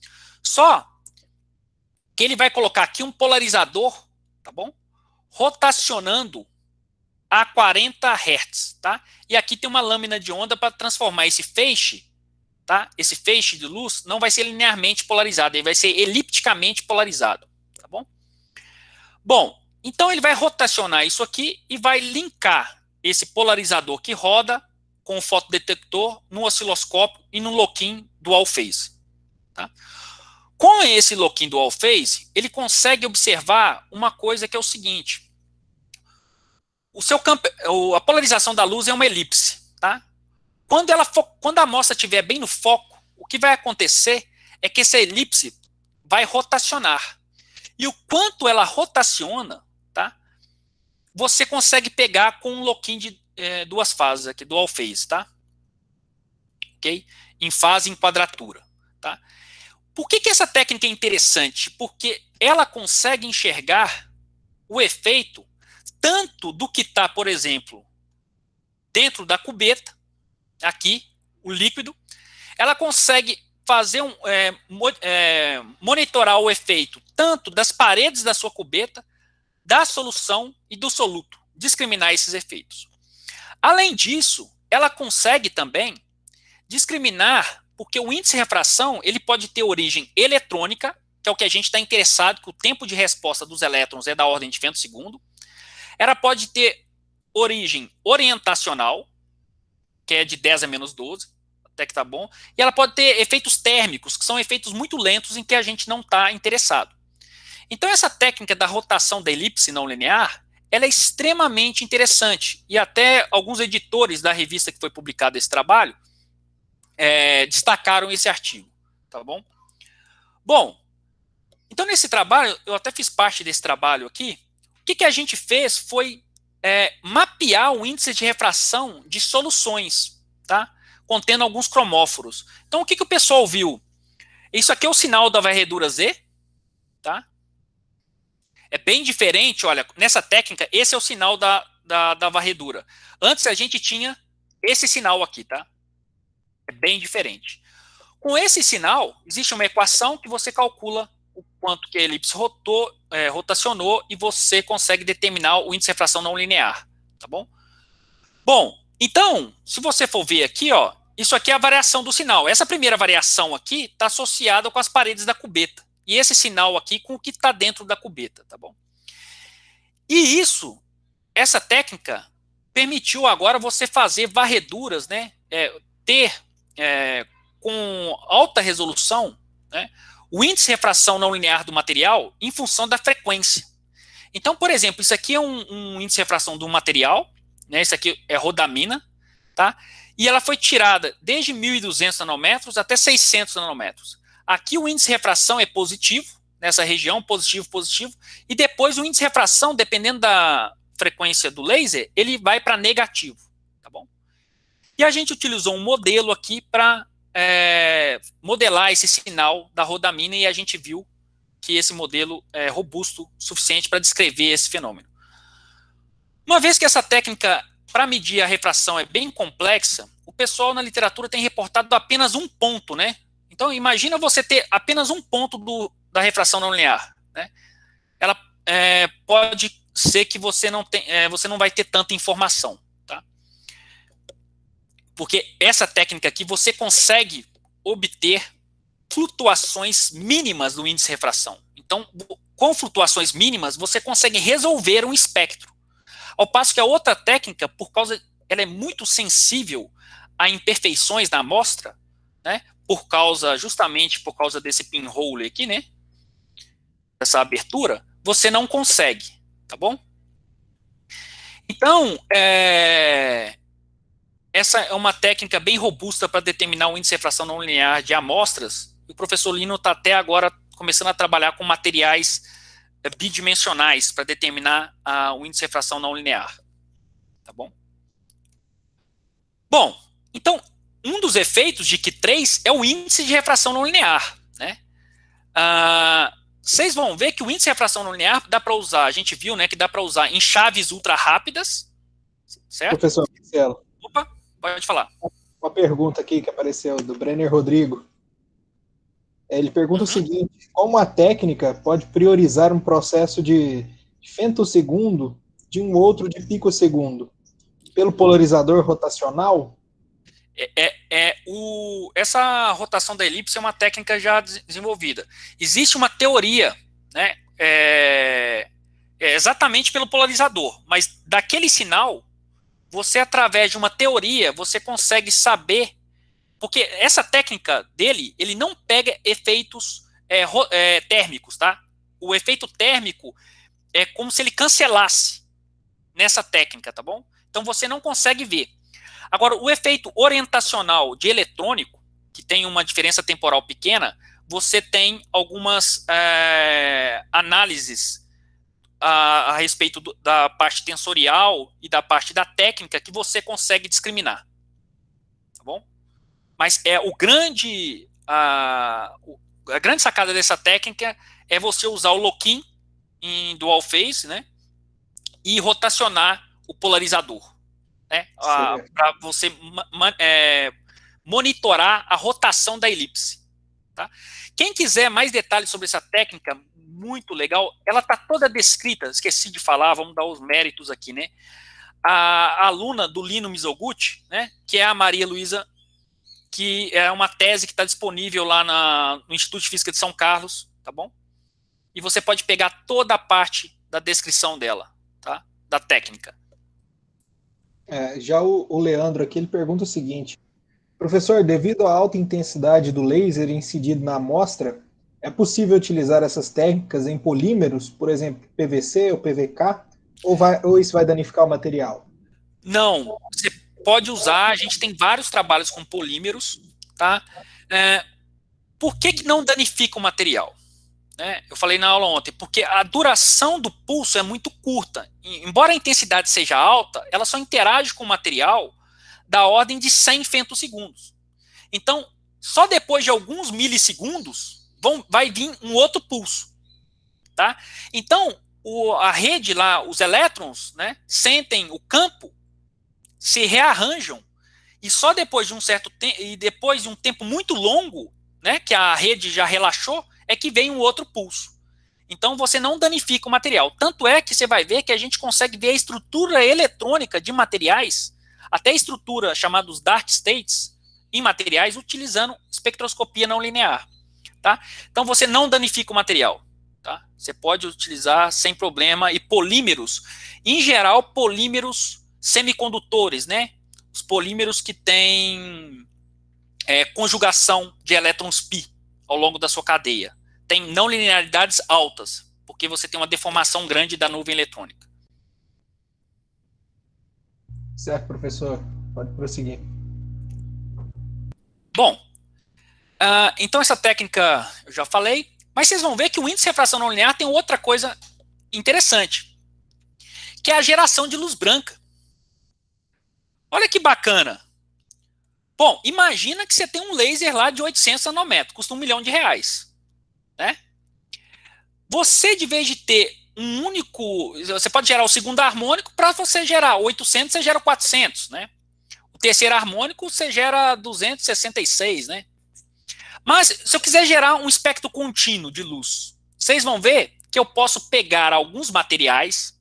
Só que ele vai colocar aqui um polarizador, tá bom? Rotacionando a 40 Hz, tá? E aqui tem uma lâmina de onda para transformar esse feixe, tá? Esse feixe de luz não vai ser linearmente polarizado, ele vai ser elipticamente polarizado, tá bom? Bom, então ele vai rotacionar isso aqui e vai linkar esse polarizador que roda com o fotodetector no osciloscópio e no loquim dual phase, tá? Com esse loquim dual phase, ele consegue observar uma coisa que é o seguinte: a polarização da luz é uma elipse, tá? Quando a amostra estiver bem no foco, o que vai acontecer é que essa elipse vai rotacionar. E o quanto ela rotaciona, tá? Você consegue pegar com um loquim de duas fases aqui, dual phase, tá? Ok? Em fase e em quadratura, tá? Por que essa técnica é interessante? Porque ela consegue enxergar o efeito tanto do que está, por exemplo, dentro da cubeta, aqui, o líquido, ela consegue fazer monitorar o efeito tanto das paredes da sua cubeta, da solução e do soluto, discriminar esses efeitos. Além disso, ela consegue também discriminar, porque o índice de refração ele pode ter origem eletrônica, que é o que a gente está interessado, que o tempo de resposta dos elétrons é da ordem de femtosegundo. Ela pode ter origem orientacional, que é de 10 a menos 12, até que tá bom. E ela pode ter efeitos térmicos, que são efeitos muito lentos em que a gente não está interessado. Então essa técnica da rotação da elipse não linear, ela é extremamente interessante. E até alguns editores da revista que foi publicado esse trabalho destacaram esse artigo, tá bom? Bom, então nesse trabalho, eu até fiz parte desse trabalho aqui. O que a gente fez foi mapear o índice de refração de soluções, tá? Contendo alguns cromóforos. Então, o que o pessoal viu? Isso aqui é o sinal da varredura Z, tá? É bem diferente, olha, nessa técnica, esse é o sinal da varredura. Antes a gente tinha esse sinal aqui, tá? É bem diferente. Com esse sinal, existe uma equação que você calcula o quanto que a elipse rotacionou e você consegue determinar o índice de refração não linear, tá bom? Bom, então, se você for ver aqui, ó, isso aqui é a variação do sinal. Essa primeira variação aqui está associada com as paredes da cubeta. E esse sinal aqui com o que está dentro da cubeta, tá bom? E essa técnica permitiu agora você fazer varreduras, né? Com alta resolução, né, o índice de refração não linear do material em função da frequência. Então, por exemplo, isso aqui é um índice de refração do material, né, isso aqui é rodamina, tá? E ela foi tirada desde 1.200 nanômetros até 600 nanômetros. Aqui o índice de refração é positivo, nessa região, positivo, positivo, e depois o índice de refração, dependendo da frequência do laser, ele vai para negativo, tá bom? E a gente utilizou um modelo aqui para modelar esse sinal da rodamina e a gente viu que esse modelo é robusto o suficiente para descrever esse fenômeno. Uma vez que essa técnica para medir a refração é bem complexa, o pessoal na literatura tem reportado apenas um ponto, né? Então imagina você ter apenas um ponto da refração não linear, né? Ela pode ser que você não vai ter tanta informação, tá? Porque essa técnica aqui você consegue obter flutuações mínimas do índice de refração. Então, com flutuações mínimas, você consegue resolver um espectro. Ao passo que a outra técnica, ela é muito sensível a imperfeições na amostra, né? Justamente por causa desse pinhole aqui, né? Essa abertura, você não consegue, tá bom? Então, essa é uma técnica bem robusta para determinar o índice de refração não linear de amostras. O professor Lino está até agora começando a trabalhar com materiais bidimensionais para determinar o índice de refração não linear. Tá bom? Bom, então, um dos efeitos de Q3 é o índice de refração não linear, né? Vocês vão ver que o índice de refração não linear dá para usar, a gente viu, né, que dá para usar em chaves ultra rápidas, certo? Professor Marcelo. Opa, pode falar. Uma pergunta aqui que apareceu do Brenner Rodrigo. Ele pergunta o seguinte: como a técnica pode priorizar um processo de femtosegundo de um outro de picosegundo? Pelo polarizador rotacional? Essa rotação da elipse é uma técnica já desenvolvida. Existe uma teoria, né, exatamente pelo polarizador, mas daquele sinal, você, através de uma teoria, você consegue saber, porque essa técnica dele, ele não pega efeitos térmicos, tá? O efeito térmico é como se ele cancelasse nessa técnica, tá bom? Então você não consegue ver. Agora, o efeito orientacional de eletrônico, que tem uma diferença temporal pequena, você tem algumas análises a respeito da parte tensorial e da parte da técnica que você consegue discriminar. Tá bom? Mas a grande sacada dessa técnica é você usar o lock-in em dual phase, né? E rotacionar o polarizador, né? Para você monitorar a rotação da elipse. Tá? Quem quiser mais detalhes sobre essa técnica, muito legal, ela está toda descrita, esqueci de falar, vamos dar os méritos aqui, né? A aluna do Lino Mizoguchi, né, que é a Maria Luísa, que é uma tese que está disponível lá no Instituto de Física de São Carlos, tá bom? E você pode pegar toda a parte da descrição dela, tá? Da técnica. Já o Leandro aqui, ele pergunta o seguinte: professor, devido à alta intensidade do laser incidido na amostra, é possível utilizar essas técnicas em polímeros, por exemplo, PVC ou PVK, ou isso vai danificar o material? Não, você pode usar, a gente tem vários trabalhos com polímeros, tá? Por que não danifica o material? Eu falei na aula ontem, porque a duração do pulso é muito curta. Embora a intensidade seja alta, ela só interage com o material da ordem de 100 femtosegundos. Então, só depois de alguns milissegundos vai vir um outro pulso. Tá? Então, a rede lá, os elétrons, né, sentem o campo, se rearranjam, e só depois de um certo tempo, e depois de um tempo muito longo, né, que a rede já relaxou, é que vem um outro pulso. Então você não danifica o material. Tanto é que você vai ver que a gente consegue ver a estrutura eletrônica de materiais, até a estrutura chamada os dark states, em materiais, utilizando espectroscopia não linear. Tá? Então você não danifica o material. Tá? Você pode utilizar sem problema, e polímeros, em geral, polímeros semicondutores, né? Os polímeros que têm conjugação de elétrons π ao longo da sua cadeia. Tem não linearidades altas, porque você tem uma deformação grande da nuvem eletrônica. Certo, professor. Pode prosseguir. Bom, então essa técnica eu já falei, mas vocês vão ver que o índice de refração não linear tem outra coisa interessante, que é a geração de luz branca. Olha que bacana. Bom, imagina que você tem um laser lá de 800 nanômetros, custa R$1 milhão, né? Você, de vez de ter um único, você pode gerar o segundo harmônico, para você gerar 800, você gera 400, né? O terceiro harmônico, você gera 266, né? Mas, se eu quiser gerar um espectro contínuo de luz, vocês vão ver que eu posso pegar alguns materiais,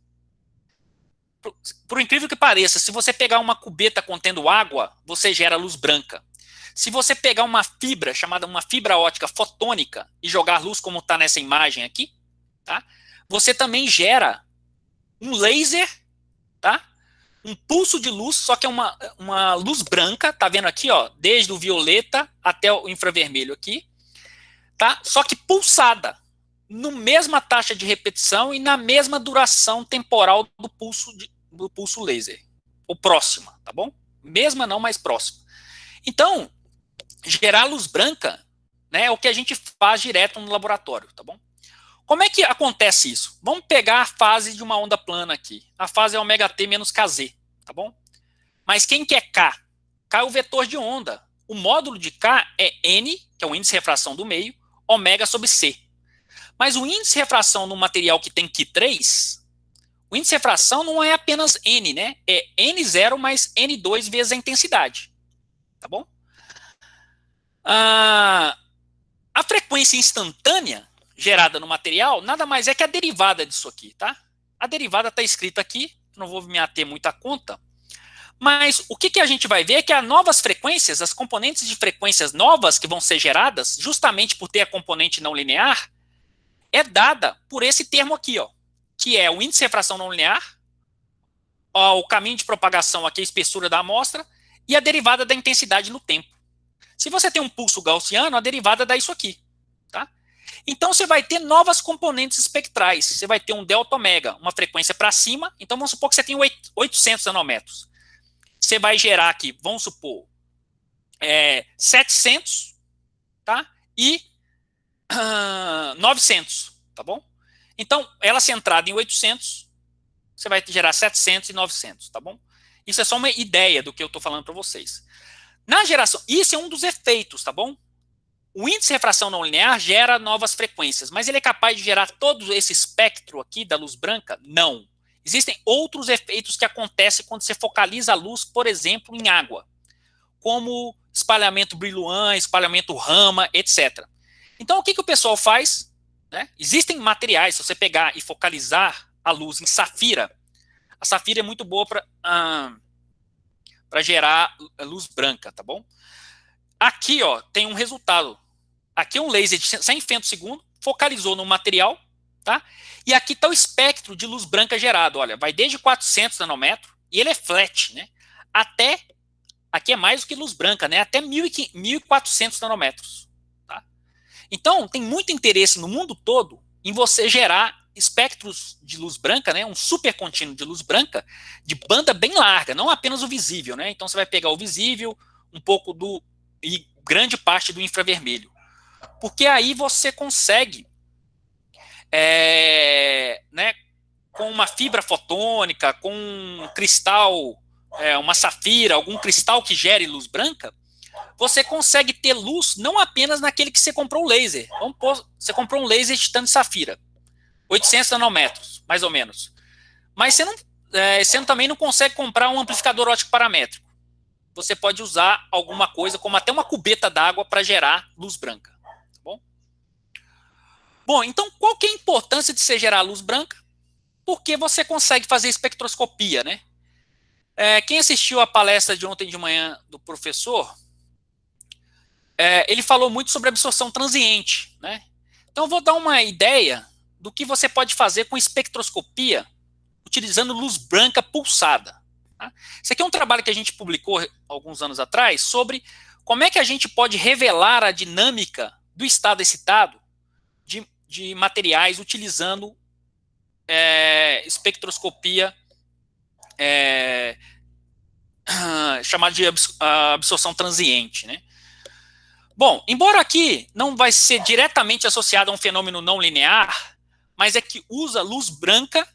por incrível que pareça, se você pegar uma cubeta contendo água, você gera luz branca. Se você pegar uma fibra, chamada uma fibra ótica fotônica, e jogar luz como está nessa imagem aqui, tá? Você também gera um laser, tá? Um pulso de luz, só que é uma luz branca, tá vendo aqui, ó, desde o violeta até o infravermelho aqui, tá? Só que pulsada, na mesma taxa de repetição e na mesma duração temporal do pulso laser, ou próxima, tá bom? Mesma não, mas próxima. Então, gerar luz branca, né, é o que a gente faz direto no laboratório, tá bom? Como é que acontece isso? Vamos pegar a fase de uma onda plana aqui. A fase é ômega t menos kz, tá bom? Mas quem que é K? K é o vetor de onda. O módulo de K é N, que é o índice de refração do meio, ômega sobre C. Mas o índice de refração no material que tem Q3, o índice de refração não é apenas N, né? É N0 mais N2 vezes a intensidade. Tá bom? A frequência instantânea gerada no material nada mais é que a derivada disso aqui, tá? A derivada está escrita aqui, não vou me ater muito à conta, mas o que a gente vai ver é que as novas frequências, as componentes de frequências novas que vão ser geradas, justamente por ter a componente não linear, é dada por esse termo aqui, ó, que é o índice de refração não linear, ó, o caminho de propagação aqui, a espessura da amostra, e a derivada da intensidade no tempo. Se você tem um pulso gaussiano, a derivada dá isso aqui, tá? Então você vai ter novas componentes espectrais. Você vai ter um delta ômega, uma frequência para cima. Então vamos supor que você tem 800 nanômetros. Você vai gerar aqui, vamos supor, 700, tá? E 900, tá bom? Então, ela centrada em 800, você vai gerar 700 e 900, tá bom? Isso é só uma ideia do que eu estou falando para vocês. Na geração, isso é um dos efeitos, tá bom? O índice de refração não linear gera novas frequências, mas ele é capaz de gerar todo esse espectro aqui da luz branca? Não. Existem outros efeitos que acontecem quando você focaliza a luz, por exemplo, em água, como espalhamento Brillouin, espalhamento Raman, etc. Então, o que o pessoal faz? Né? Existem materiais, se você pegar e focalizar a luz em safira, a safira é muito boa para gerar luz branca, tá bom? Aqui, ó, tem um resultado. Aqui é um laser de 100 femtosegundos, focalizou no material, tá? E aqui está o espectro de luz branca gerado, olha, vai desde 400 nanômetros, e ele é flat, né? Até, aqui é mais do que luz branca, né? Até 1400 nanômetros, tá? Então, tem muito interesse no mundo todo em você gerar espectros de luz branca, né? Um super contínuo de luz branca, de banda bem larga, não apenas o visível, né? Então, você vai pegar o visível, um pouco e grande parte do infravermelho. Porque aí você consegue, né, com uma fibra fotônica, com um cristal, uma safira, algum cristal que gere luz branca, você consegue ter luz não apenas naquele que você comprou o laser. Vamos supor, você comprou um laser de titânio de safira, 800 nanômetros, mais ou menos. Mas você também não consegue comprar um amplificador óptico paramétrico. Você pode usar alguma coisa, como até uma cubeta d'água para gerar luz branca. Tá bom? Bom, então qual que é a importância de você gerar luz branca? Porque você consegue fazer espectroscopia, né? Quem assistiu a palestra de ontem de manhã do professor, ele falou muito sobre absorção transiente, né? Então eu vou dar uma ideia do que você pode fazer com espectroscopia utilizando luz branca pulsada. Tá? Esse aqui é um trabalho que a gente publicou alguns anos atrás sobre como é que a gente pode revelar a dinâmica do estado excitado de materiais utilizando espectroscopia chamada de absorção transiente, né? Bom, embora aqui não vai ser diretamente associado a um fenômeno não linear, mas é que usa luz branca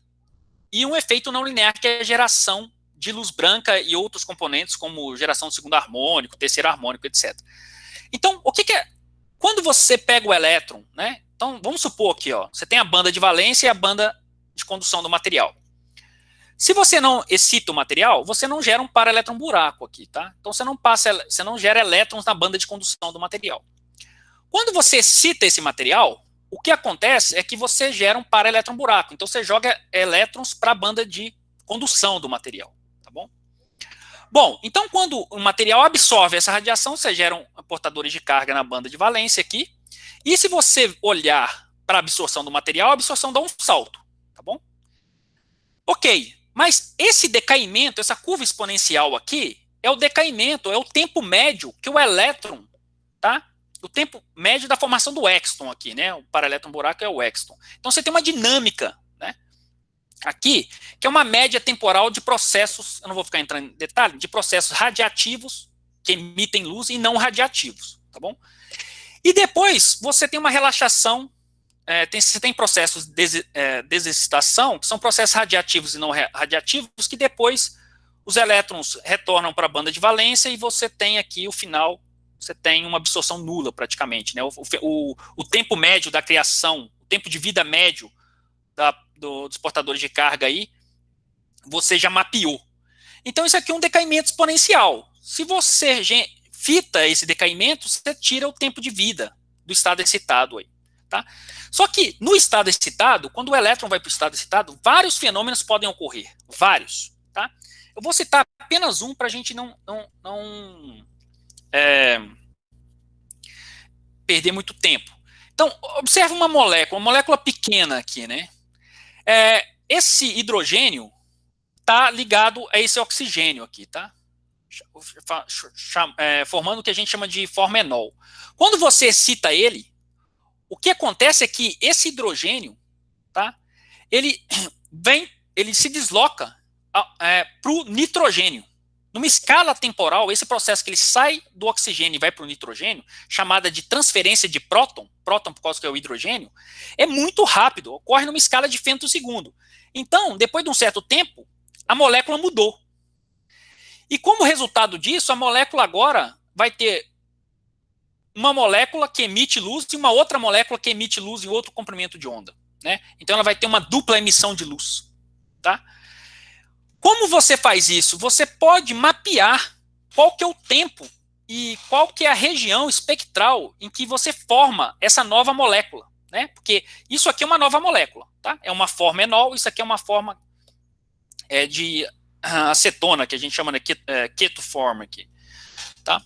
e um efeito não linear, que é a geração de luz branca e outros componentes, como geração de segundo harmônico, terceiro harmônico, etc. Então, o que é? Quando você pega o elétron, né? Então, vamos supor aqui, ó, você tem a banda de valência e a banda de condução do material. Se você não excita o material, você não gera um paraelétron buraco aqui, tá? Então você não gera elétrons na banda de condução do material. Quando você excita esse material, o que acontece é que você gera um paraelétron buraco. Então você joga elétrons para a banda de condução do material, tá bom? Bom, então quando o material absorve essa radiação, você gera portadores de carga na banda de valência aqui. E se você olhar para a absorção do material, a absorção dá um salto, tá bom? Ok. Mas esse decaimento, essa curva exponencial aqui, é o decaimento, é o tempo médio que o elétron, tá? O tempo médio da formação do exton aqui, né? O paraelétron buraco é o exton. Então você tem uma dinâmica, né? Aqui, que é uma média temporal de processos, eu não vou ficar entrando em detalhe, de processos radiativos que emitem luz e não radiativos, tá bom? E depois você tem uma relaxação. Você tem processos de desexcitação, que são processos radiativos e não radiativos, que depois os elétrons retornam para a banda de valência e você tem aqui o final, você tem uma absorção nula praticamente, né? O tempo médio da criação, o tempo de vida médio dos portadores de carga aí, você já mapeou. Então isso aqui é um decaimento exponencial. Se você fita esse decaimento, você tira o tempo de vida do estado excitado aí, tá? Só que no estado excitado, quando o elétron vai para o estado excitado, vários fenômenos podem ocorrer. Vários. Tá? Eu vou citar apenas um para a gente não perder muito tempo. Então, observe uma molécula pequena aqui, né? Esse hidrogênio está ligado a esse oxigênio aqui, tá? Formando o que a gente chama de formenol. Quando você excita ele, o que acontece é que esse hidrogênio, tá, ele se desloca para o nitrogênio. Numa escala temporal, esse processo que ele sai do oxigênio e vai para o nitrogênio, chamada de transferência de próton por causa que é o hidrogênio, é muito rápido, ocorre numa escala de femtosegundo. Então, depois de um certo tempo, a molécula mudou. E como resultado disso, a molécula agora vai ter uma molécula que emite luz e uma outra molécula que emite luz em outro comprimento de onda, né? Então ela vai ter uma dupla emissão de luz, tá? Como você faz isso? Você pode mapear qual que é o tempo e qual que é a região espectral em que você forma essa nova molécula, né? Porque isso aqui é uma nova molécula, tá? É uma forma enol, isso aqui é uma forma de acetona, que a gente chama de ketoform aqui, tá?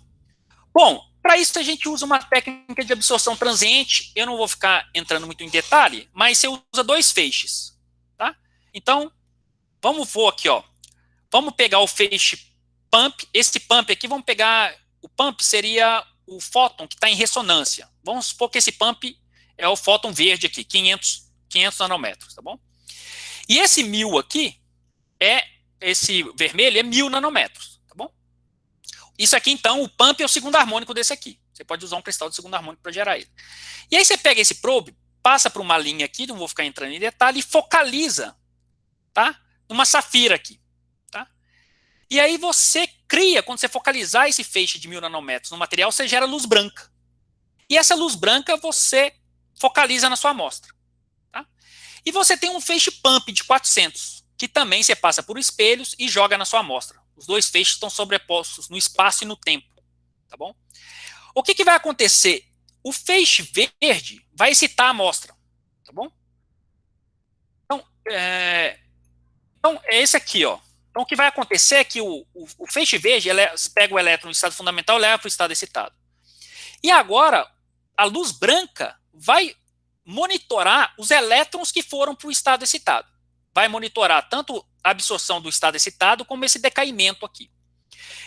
Bom, para isso a gente usa uma técnica de absorção transiente. Eu não vou ficar entrando muito em detalhe, mas você usa dois feixes, tá? Então, vamos aqui, ó. Vamos pegar o feixe pump. Esse pump aqui, vamos pegar... O pump seria o fóton que está em ressonância. Vamos supor que esse pump é o fóton verde aqui, 500 nanômetros, tá bom? E esse 1000 aqui, esse vermelho é 1000 nanômetros. Isso aqui, então, o pump é o segundo harmônico desse aqui. Você pode usar um cristal de segundo harmônico para gerar ele. E aí você pega esse probe, passa para uma linha aqui, não vou ficar entrando em detalhe, e focaliza, tá? Numa safira aqui, tá? E aí você cria, quando você focalizar esse feixe de 1000 nanômetros no material, você gera luz branca. E essa luz branca você focaliza na sua amostra, Tá? E você tem um feixe pump de 400, que também você passa por espelhos e joga na sua amostra. Os dois feixes estão sobrepostos no espaço e no tempo. Tá bom? O que vai acontecer? O feixe verde vai excitar a amostra. Tá bom? Então, é esse aqui, ó. Então, o que vai acontecer é que o feixe verde pega o elétron no estado fundamental e leva para o estado excitado. E agora, a luz branca vai monitorar os elétrons que foram para o estado excitado. Vai monitorar tanto a absorção do estado excitado como esse decaimento aqui.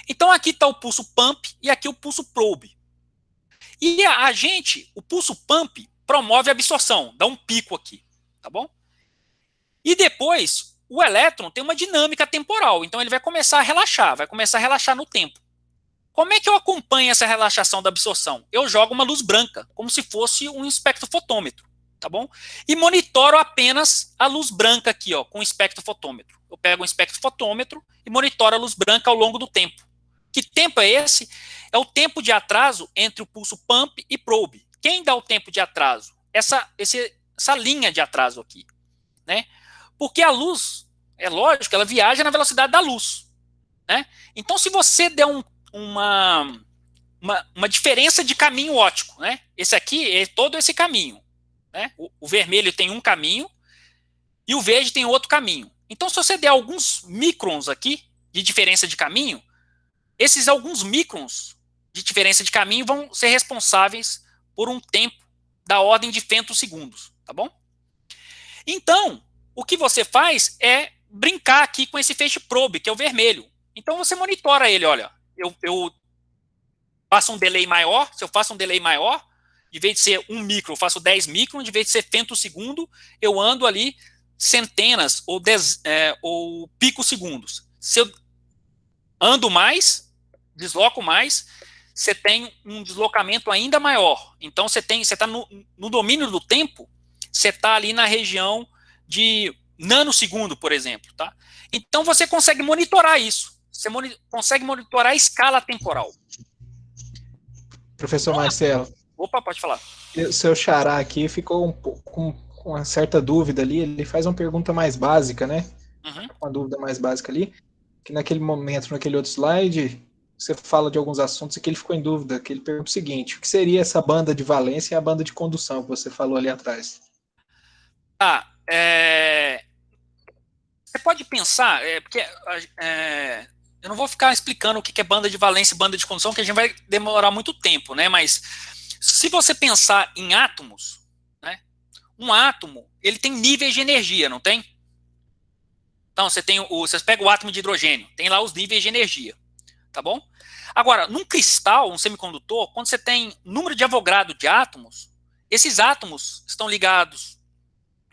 Então, aqui está o pulso pump e aqui o pulso probe. E o pulso pump promove a absorção, dá um pico aqui, tá bom? E depois, o elétron tem uma dinâmica temporal, então ele vai começar a relaxar no tempo. Como é que eu acompanho essa relaxação da absorção? Eu jogo uma luz branca, como se fosse um espectrofotômetro, tá bom? E monitoro apenas a luz branca aqui, ó, com o espectrofotômetro. Eu pego um espectrofotômetro e monitoro a luz branca ao longo do tempo. Que tempo é esse? É o tempo de atraso entre o pulso pump e probe. Quem dá o tempo de atraso? Essa linha de atraso aqui, né? Porque a luz, é lógico, ela viaja na velocidade da luz, né? Então, se você der uma diferença de caminho óptico, né? Esse aqui é todo esse caminho, né? O vermelho tem um caminho e o verde tem outro caminho. Então, se você der alguns microns aqui de diferença de caminho, esses alguns microns de diferença de caminho vão ser responsáveis por um tempo da ordem de femtosegundos, tá bom? Então, o que você faz é brincar aqui com esse feixe probe, que é o vermelho. Então, você monitora ele, olha, eu faço um delay maior, se eu faço um delay maior, de vez de ser 1 micro, eu faço 10 microns, de vez de ser femtosegundo, eu ando ali centenas ou picosegundos. Se eu ando mais, desloco mais, você tem um deslocamento ainda maior. Então, você está no domínio do tempo, você está ali na região de nanosegundo, por exemplo. Tá? Então, você consegue monitorar isso. Você consegue monitorar a escala temporal. Professor Marcelo. Opa, pode falar. O seu xará aqui ficou um pouco com uma certa dúvida ali. Ele faz uma pergunta mais básica, né? Uhum. Uma dúvida mais básica ali. Que naquele momento, naquele outro slide, você fala de alguns assuntos e que ele ficou em dúvida, que ele pergunta o seguinte: o que seria essa banda de valência e a banda de condução que você falou ali atrás? Você pode pensar, porque eu não vou ficar explicando o que é banda de valência e banda de condução, que a gente vai demorar muito tempo, né? Mas se você pensar em átomos, né? Um átomo, ele tem níveis de energia, não tem? Então, você pega o átomo de hidrogênio, tem lá os níveis de energia, tá bom? Agora, num cristal, um semicondutor, quando você tem número de Avogadro de átomos, esses átomos estão ligados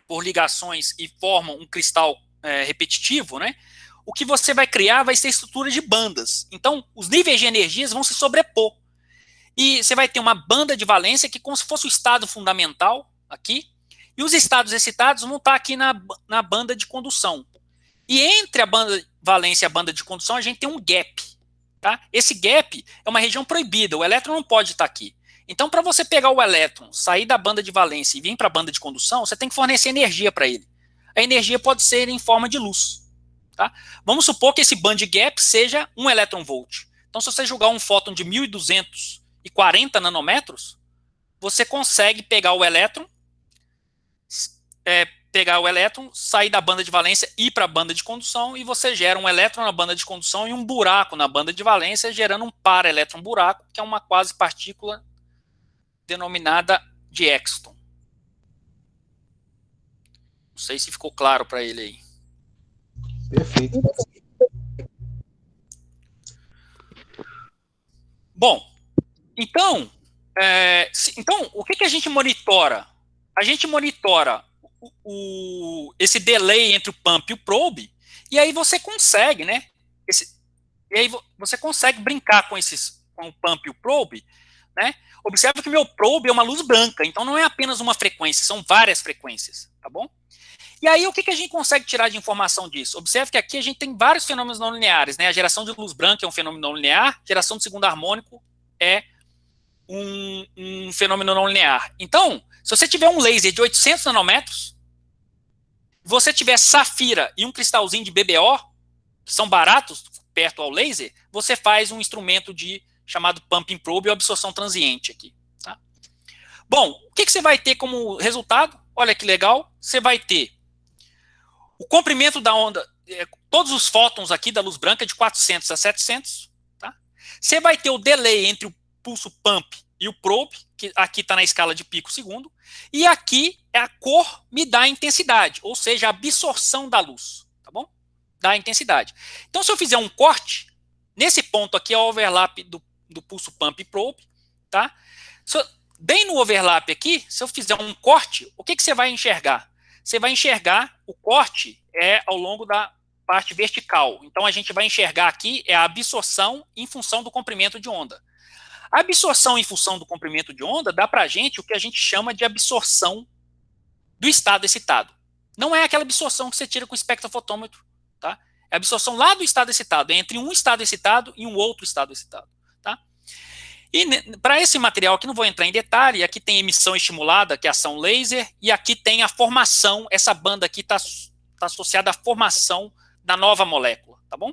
por ligações e formam um cristal repetitivo, né? O que você vai criar vai ser estrutura de bandas. Então, os níveis de energias vão se sobrepor. E você vai ter uma banda de valência que é como se fosse o estado fundamental aqui, e os estados excitados vão estar aqui na banda de condução. E entre a banda de valência e a banda de condução, a gente tem um gap. Tá? Esse gap é uma região proibida, o elétron não pode estar aqui. Então, para você pegar o elétron, sair da banda de valência e vir para a banda de condução, você tem que fornecer energia para ele. A energia pode ser em forma de luz. Tá? Vamos supor que esse band gap seja 1 elétron-volt. Então, se você jogar um fóton de 1.240 nanômetros, você consegue pegar o elétron, sair da banda de valência e ir para a banda de condução, e você gera um elétron na banda de condução e um buraco na banda de valência, gerando um para-elétron-buraco, que é uma quase partícula denominada de Exton. Não sei se ficou claro para ele aí. Perfeito. Bom, então o que a gente monitora? A gente monitora esse delay entre o pump e o probe, e aí você consegue, né? Você consegue brincar com o pump e o probe, né? Observe que meu probe é uma luz branca, então não é apenas uma frequência, são várias frequências, tá bom? E aí o que a gente consegue tirar de informação disso? Observe que aqui a gente tem vários fenômenos não lineares, né? A geração de luz branca é um fenômeno não linear, geração de segundo harmônico é um fenômeno não linear. Então, se você tiver um laser de 800 nanômetros, você tiver safira e um cristalzinho de BBO, que são baratos, perto ao laser, você faz um instrumento chamado pumping probe ou absorção transiente aqui. Tá? Bom, o que você vai ter como resultado? Olha que legal, você vai ter o comprimento da onda, todos os fótons aqui da luz branca de 400 a 700. Tá? Você vai ter o delay entre o pulso pump e o probe, que aqui está na escala de pico segundo, e aqui a cor me dá a intensidade, ou seja, a absorção da luz, tá bom? Dá a intensidade. Então, se eu fizer um corte, nesse ponto aqui é o overlap do pulso pump e probe, tá? Bem no overlap aqui, se eu fizer um corte, o que você vai enxergar? Você vai enxergar, o corte ao longo da parte vertical. Então, a gente vai enxergar aqui a absorção em função do comprimento de onda. A absorção em função do comprimento de onda dá para a gente o que a gente chama de absorção do estado excitado. Não é aquela absorção que você tira com o espectrofotômetro, tá? É a absorção lá do estado excitado, entre um estado excitado e um outro estado excitado, tá? E para esse material aqui, não vou entrar em detalhe, aqui tem emissão estimulada, que é ação laser, e aqui tem a formação, essa banda aqui está associada à formação da nova molécula, tá bom?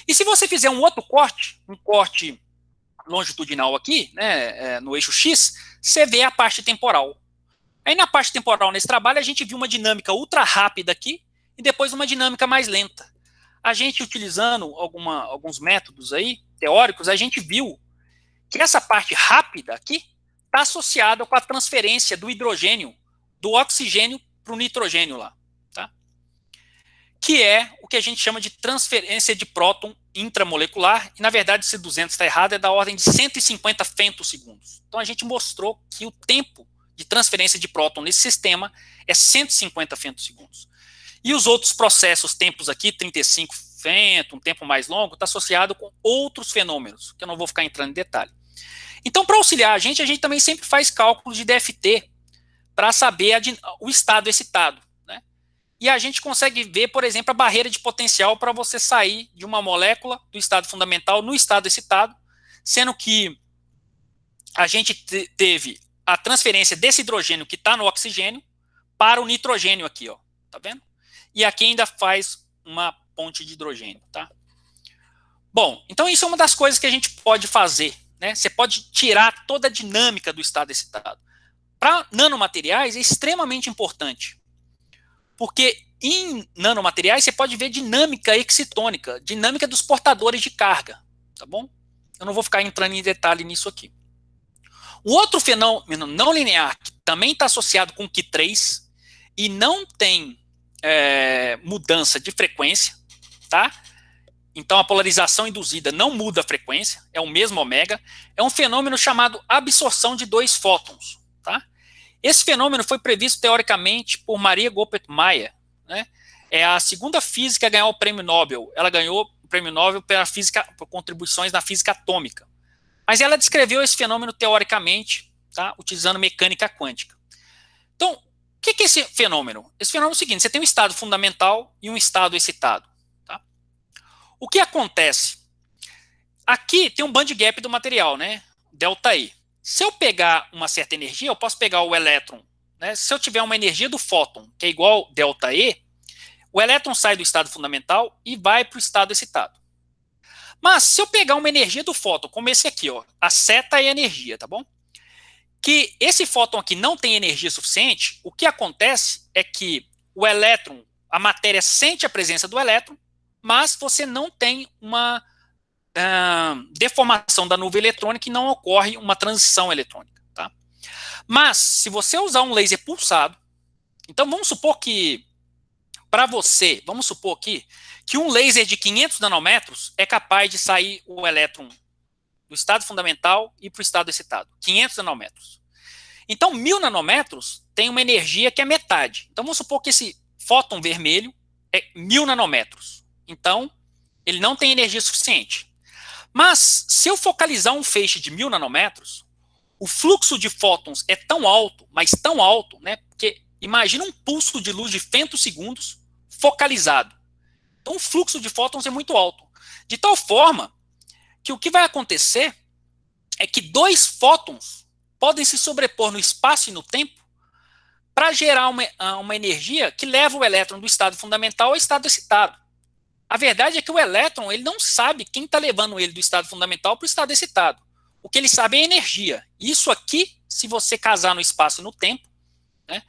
E se você fizer um outro corte, um corte longitudinal aqui, né, no eixo X, você vê a parte temporal. Aí na parte temporal, nesse trabalho, a gente viu uma dinâmica ultra rápida aqui e depois uma dinâmica mais lenta. A gente, utilizando alguns métodos aí, teóricos, a gente viu que essa parte rápida aqui está associada com a transferência do hidrogênio, do oxigênio para o nitrogênio lá, tá? Que é o que a gente chama de transferência de próton intramolecular, e na verdade esse 200 está errado, é da ordem de 150 femtosegundos. Então a gente mostrou que o tempo de transferência de próton nesse sistema é 150 femtosegundos. E os outros processos, tempos aqui, 35 femto, um tempo mais longo, está associado com outros fenômenos, que eu não vou ficar entrando em detalhe. Então, para auxiliar a gente também sempre faz cálculos de DFT para saber o estado excitado. E a gente consegue ver, por exemplo, a barreira de potencial para você sair de uma molécula do estado fundamental no estado excitado, sendo que a gente teve a transferência desse hidrogênio que está no oxigênio para o nitrogênio aqui, ó, tá vendo? E aqui ainda faz uma ponte de hidrogênio, tá? Bom, então isso é uma das coisas que a gente pode fazer, né? Você pode tirar toda a dinâmica do estado excitado. Para nanomateriais é extremamente importante. Porque em nanomateriais você pode ver dinâmica excitônica, dinâmica dos portadores de carga, tá bom? Eu não vou ficar entrando em detalhe nisso aqui. O outro fenômeno não linear, que também está associado com Q3 e não tem mudança de frequência, tá? Então a polarização induzida não muda a frequência, é o mesmo ômega, é um fenômeno chamado absorção de dois fótons, tá? Esse fenômeno foi previsto teoricamente por Maria Goeppert-Mayer, né? É a segunda física a ganhar o prêmio Nobel. Ela ganhou o prêmio Nobel por contribuições na física atômica. Mas ela descreveu esse fenômeno teoricamente, tá? Utilizando mecânica quântica. Então, o que é esse fenômeno? Esse fenômeno é o seguinte: você tem um estado fundamental e um estado excitado. Tá? O que acontece? Aqui tem um band gap do material, né? Delta E. Se eu pegar uma certa energia, eu posso pegar o elétron, né? Se eu tiver uma energia do fóton, que é igual delta E, o elétron sai do estado fundamental e vai para o estado excitado. Mas se eu pegar uma energia do fóton, como esse aqui, ó, a seta e a energia, tá bom? Que esse fóton aqui não tem energia suficiente, o que acontece é que o elétron, a matéria sente a presença do elétron, mas você não tem uma deformação da nuvem eletrônica e não ocorre uma transição eletrônica. Tá? Mas, se você usar um laser pulsado, então vamos supor que, para você, vamos supor aqui, que um laser de 500 nanômetros é capaz de sair o elétron do estado fundamental e para o estado excitado. 500 nanômetros. Então, 1000 nanômetros tem uma energia que é metade. Então, vamos supor que esse fóton vermelho é 1000 nanômetros. Então, ele não tem energia suficiente. Mas, se eu focalizar um feixe de 1000 nanômetros, o fluxo de fótons é tão alto, mas tão alto, né? Porque imagina um pulso de luz de femtosegundos focalizado. Então, o fluxo de fótons é muito alto. De tal forma que o que vai acontecer é que dois fótons podem se sobrepor no espaço e no tempo para gerar uma energia que leva o elétron do estado fundamental ao estado excitado. A verdade é que o elétron ele não sabe quem está levando ele do estado fundamental para o estado excitado. O que ele sabe é energia. Isso aqui, se você casar no espaço e no tempo, né,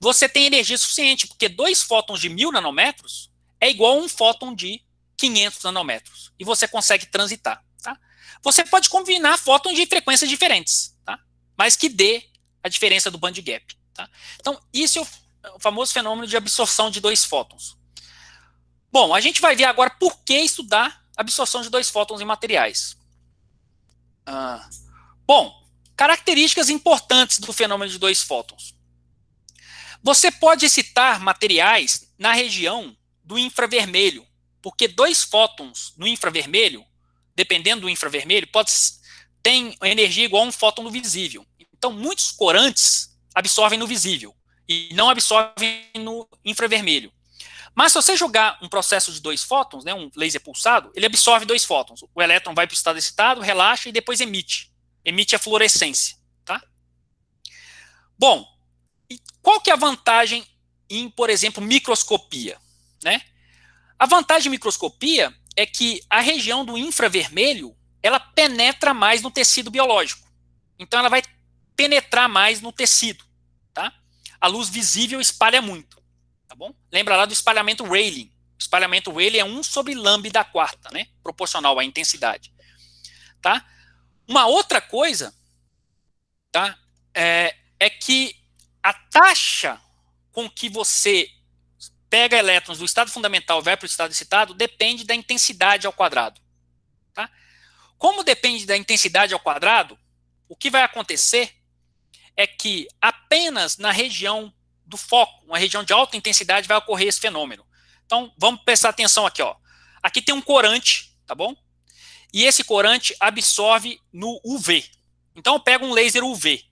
você tem energia suficiente, porque 2 fótons de 1000 nanômetros é igual a um fóton de 500 nanômetros. E você consegue transitar. Tá? Você pode combinar fótons de frequências diferentes, tá? Mas que dê a diferença do band gap. Tá? Então, isso é o famoso fenômeno de absorção de 2 fótons. Bom, a gente vai ver agora por que estudar absorção de 2 fótons em materiais. Bom, características importantes do fenômeno de 2 fótons. Você pode citar materiais na região do infravermelho, porque 2 fótons no infravermelho, dependendo do infravermelho, tem energia igual a um fóton no visível. Então, muitos corantes absorvem no visível e não absorvem no infravermelho. Mas se você jogar um processo de 2 fótons, né, um laser pulsado, ele absorve 2 fótons. O elétron vai para o estado excitado, relaxa e depois emite. Emite a fluorescência. Tá? Bom, e qual que é a vantagem em, por exemplo, microscopia? Né? A vantagem em microscopia é que a região do infravermelho ela penetra mais no tecido biológico. Então ela vai penetrar mais no tecido. Tá? A luz visível espalha muito. Tá bom? Lembra lá do espalhamento Rayleigh. O espalhamento Rayleigh é 1/λ², né? Proporcional à intensidade. Tá? Uma outra coisa, tá? É que a taxa com que você pega elétrons do estado fundamental e vai para o estado excitado depende da intensidade ao quadrado. Tá? Como depende da intensidade ao quadrado, o que vai acontecer é que apenas na região do foco, uma região de alta intensidade, vai ocorrer esse fenômeno. Então, vamos prestar atenção aqui, ó. Aqui tem um corante, tá bom? E esse corante absorve no UV. Então, eu pego um laser UV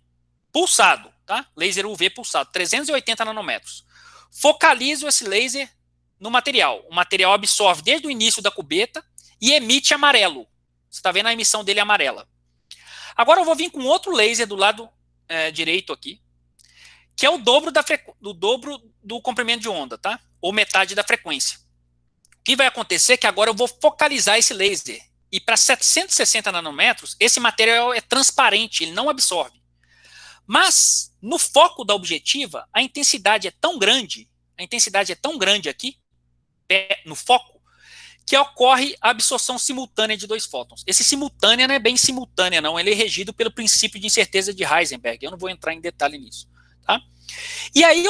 pulsado, tá? Laser UV pulsado, 380 nanômetros. Focalizo esse laser no material. O material absorve desde o início da cubeta e emite amarelo. Você está vendo a emissão dele amarela. Agora eu vou vir com outro laser do lado direito aqui, que é o dobro do comprimento de onda, tá? Ou metade da frequência. O que vai acontecer é que agora eu vou focalizar esse laser. E para 760 nanômetros, esse material é transparente, ele não absorve. Mas, no foco da objetiva, a intensidade é tão grande aqui, no foco, que ocorre a absorção simultânea de 2 fótons. Esse simultânea não é bem simultânea, não. Ele é regido pelo princípio de incerteza de Heisenberg. Eu não vou entrar em detalhe nisso. Tá? E aí,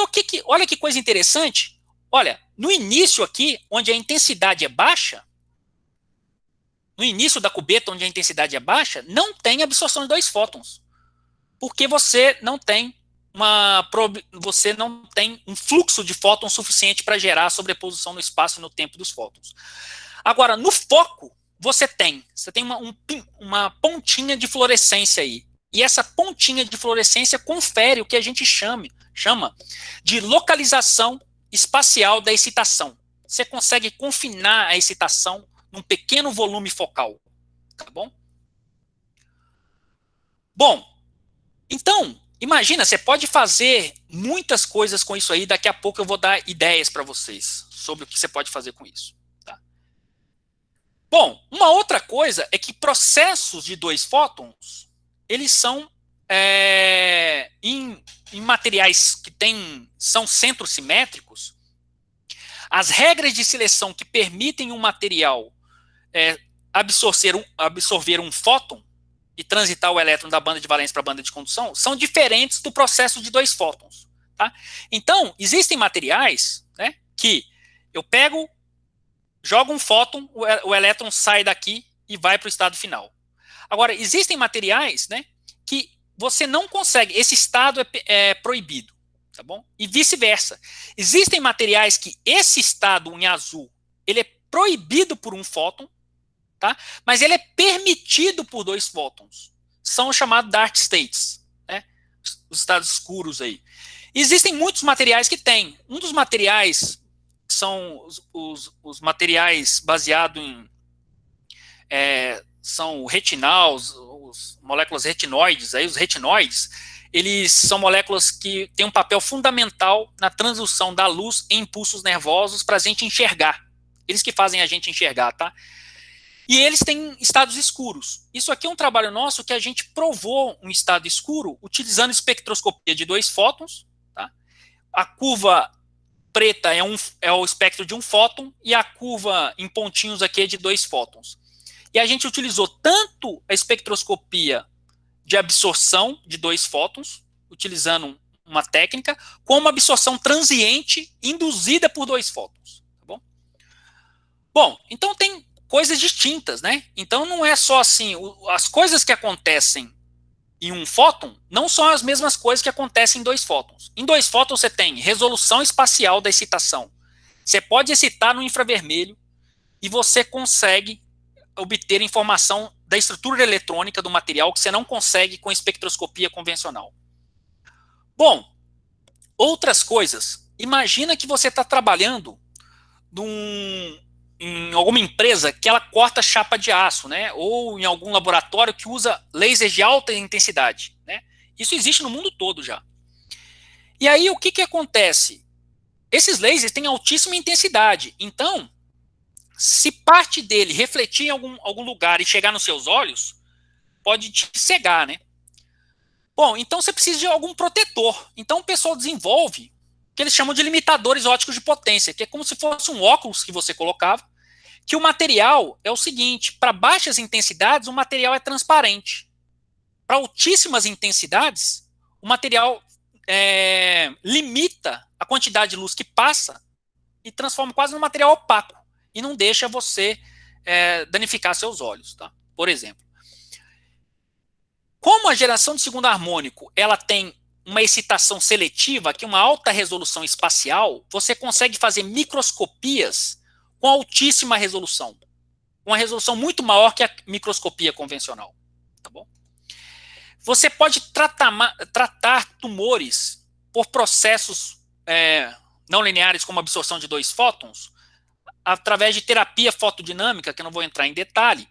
olha que coisa interessante. Olha, no início aqui, onde a intensidade é baixa, no início da cubeta, onde a intensidade é baixa, não tem absorção de 2 fótons. Porque você não tem um fluxo de fótons suficiente para gerar a sobreposição no espaço e no tempo dos fótons. Agora, no foco, você tem uma pontinha de fluorescência aí. E essa pontinha de fluorescência confere o que a gente chama de localização espacial da excitação. Você consegue confinar a excitação num pequeno volume focal. Tá bom? Bom, então, imagina, você pode fazer muitas coisas com isso aí. Daqui a pouco eu vou dar ideias para vocês sobre o que você pode fazer com isso. Tá? Bom, uma outra coisa é que processos de 2 fótons, eles são em materiais que são centrosimétricos. As regras de seleção que permitem um material absorver um fóton e transitar o elétron da banda de valência para a banda de condução são diferentes do processo de 2 fótons. Tá? Então, existem materiais, né, que eu pego, jogo um fóton, o elétron sai daqui e vai para o estado final. Agora, existem materiais, né, que você não consegue, esse estado é proibido. Tá bom? E vice-versa. Existem materiais que esse estado em azul, ele é proibido por um fóton, tá? Mas ele é permitido por 2 fótons. São chamados dark states, né? Os estados escuros aí. Existem muitos materiais que têm. Um dos materiais são os materiais baseados em são retinal, os moléculas retinoides, aí os retinoides, eles são moléculas que têm um papel fundamental na transdução da luz em impulsos nervosos para a gente enxergar. Eles que fazem a gente enxergar, tá? E eles têm estados escuros. Isso aqui é um trabalho nosso que a gente provou um estado escuro utilizando espectroscopia de 2 fótons, tá? A curva preta é o espectro de um fóton e a curva em pontinhos aqui é de 2 fótons. E a gente utilizou tanto a espectroscopia de absorção de 2 fótons, utilizando uma técnica, como a absorção transiente induzida por 2 fótons. Tá bom? Bom, então tem coisas distintas, né? Então não é só assim, as coisas que acontecem em um fóton não são as mesmas coisas que acontecem em 2 fótons. Em 2 fótons você tem resolução espacial da excitação. Você pode excitar no infravermelho e você consegue obter informação da estrutura eletrônica do material que você não consegue com espectroscopia convencional. Bom, outras coisas. Imagina que você está trabalhando em alguma empresa que ela corta chapa de aço, né? Ou em algum laboratório que usa lasers de alta intensidade, né? Isso existe no mundo todo já. E aí o que acontece? Esses lasers têm altíssima intensidade. Então, se parte dele refletir em algum lugar e chegar nos seus olhos, pode te cegar, né? Bom, então você precisa de algum protetor. Então o pessoal desenvolve o que eles chamam de limitadores ópticos de potência, que é como se fosse um óculos que você colocava, que o material é o seguinte, para baixas intensidades o material é transparente. Para altíssimas intensidades, o material limita a quantidade de luz que passa e transforma quase num material opaco. E não deixa você danificar seus olhos, tá? Por exemplo. Como a geração de segundo harmônico ela tem uma excitação seletiva, que é uma alta resolução espacial, você consegue fazer microscopias com altíssima resolução. Uma resolução muito maior que a microscopia convencional. Tá bom? Você pode tratar tumores por processos não lineares, como absorção de 2 fótons, através de terapia fotodinâmica, que eu não vou entrar em detalhe.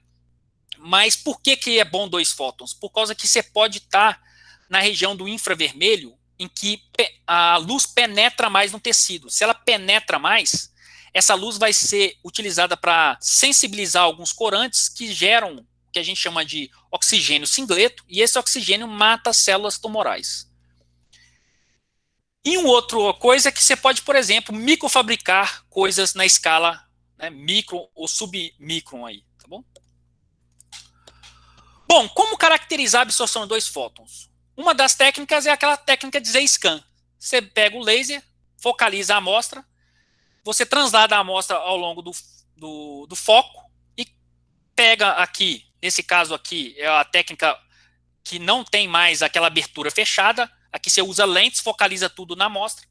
Mas por que é bom 2 fótons? Por causa que você pode estar na região do infravermelho, em que a luz penetra mais no tecido. Se ela penetra mais, essa luz vai ser utilizada para sensibilizar alguns corantes que geram o que a gente chama de oxigênio singleto, e esse oxigênio mata as células tumorais. E uma outra coisa é que você pode, por exemplo, microfabricar coisas na escala micro ou submicron aí, tá bom? Bom, como caracterizar a absorção de 2 fótons? Uma das técnicas é aquela técnica de Z-scan. Você pega o laser, focaliza a amostra, você translada a amostra ao longo do foco e pega aqui, nesse caso aqui, é a técnica que não tem mais aquela abertura fechada. Aqui você usa lentes, focaliza tudo na amostra.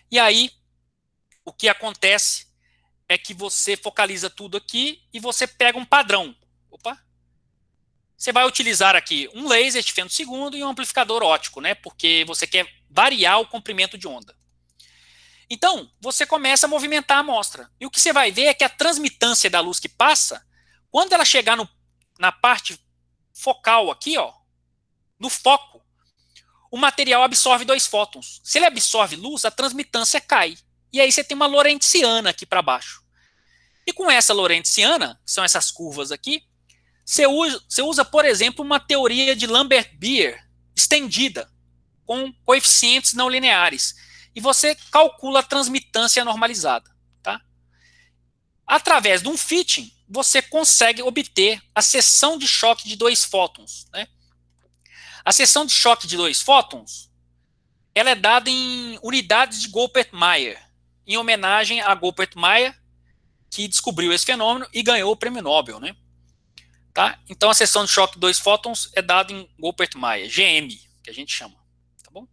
E aí, o que acontece é que você focaliza tudo aqui e você pega um padrão. Opa! Você vai utilizar aqui um laser de femtosegundo e um amplificador óptico, né? Porque você quer variar o comprimento de onda. Então, você começa a movimentar a amostra. E o que você vai ver é que a transmitância da luz que passa, quando ela chegar na parte focal aqui, ó, no foco, o material absorve 2 fótons. Se ele absorve luz, a transmitância cai. E aí você tem uma lorentziana aqui para baixo. E com essa lorentziana, que são essas curvas aqui, você usa, por exemplo, uma teoria de Lambert-Beer estendida, com coeficientes não lineares. E você calcula a transmitância normalizada. Tá? Através de um fitting, você consegue obter a seção de choque de 2 fótons, né? A seção de choque de 2 fótons, ela é dada em unidades de Goldbert-Meyer, em homenagem a Goldbert-Meyer, que descobriu esse fenômeno e ganhou o prêmio Nobel, né? Tá? Então a seção de choque de 2 fótons é dada em Goldbert-Meyer, GM, que a gente chama. Tá bom?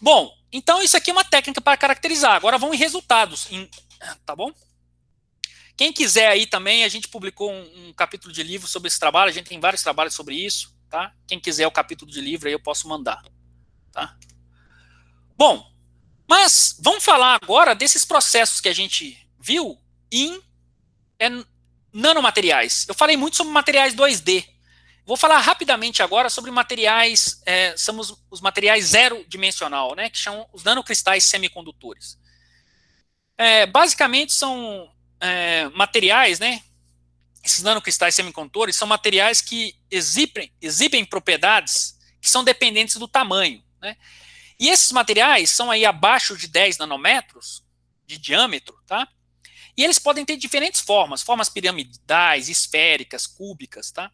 Bom, então isso aqui é uma técnica para caracterizar. Agora vamos em resultados. Tá bom? Quem quiser aí também, a gente publicou um capítulo de livro sobre esse trabalho, a gente tem vários trabalhos sobre isso. Tá? Quem quiser o capítulo de livro aí eu posso mandar. Tá? Bom, mas vamos falar agora desses processos que a gente viu em nanomateriais. Eu falei muito sobre materiais 2D. Vou falar rapidamente agora sobre materiais, são os materiais zero dimensional, né, que chamam os nanocristais semicondutores. Basicamente são materiais, né, esses nanocristais semicondutores são materiais que exibem propriedades que são dependentes do tamanho, né, e esses materiais são aí abaixo de 10 nanômetros de diâmetro, tá, e eles podem ter diferentes formas piramidais, esféricas, cúbicas, tá.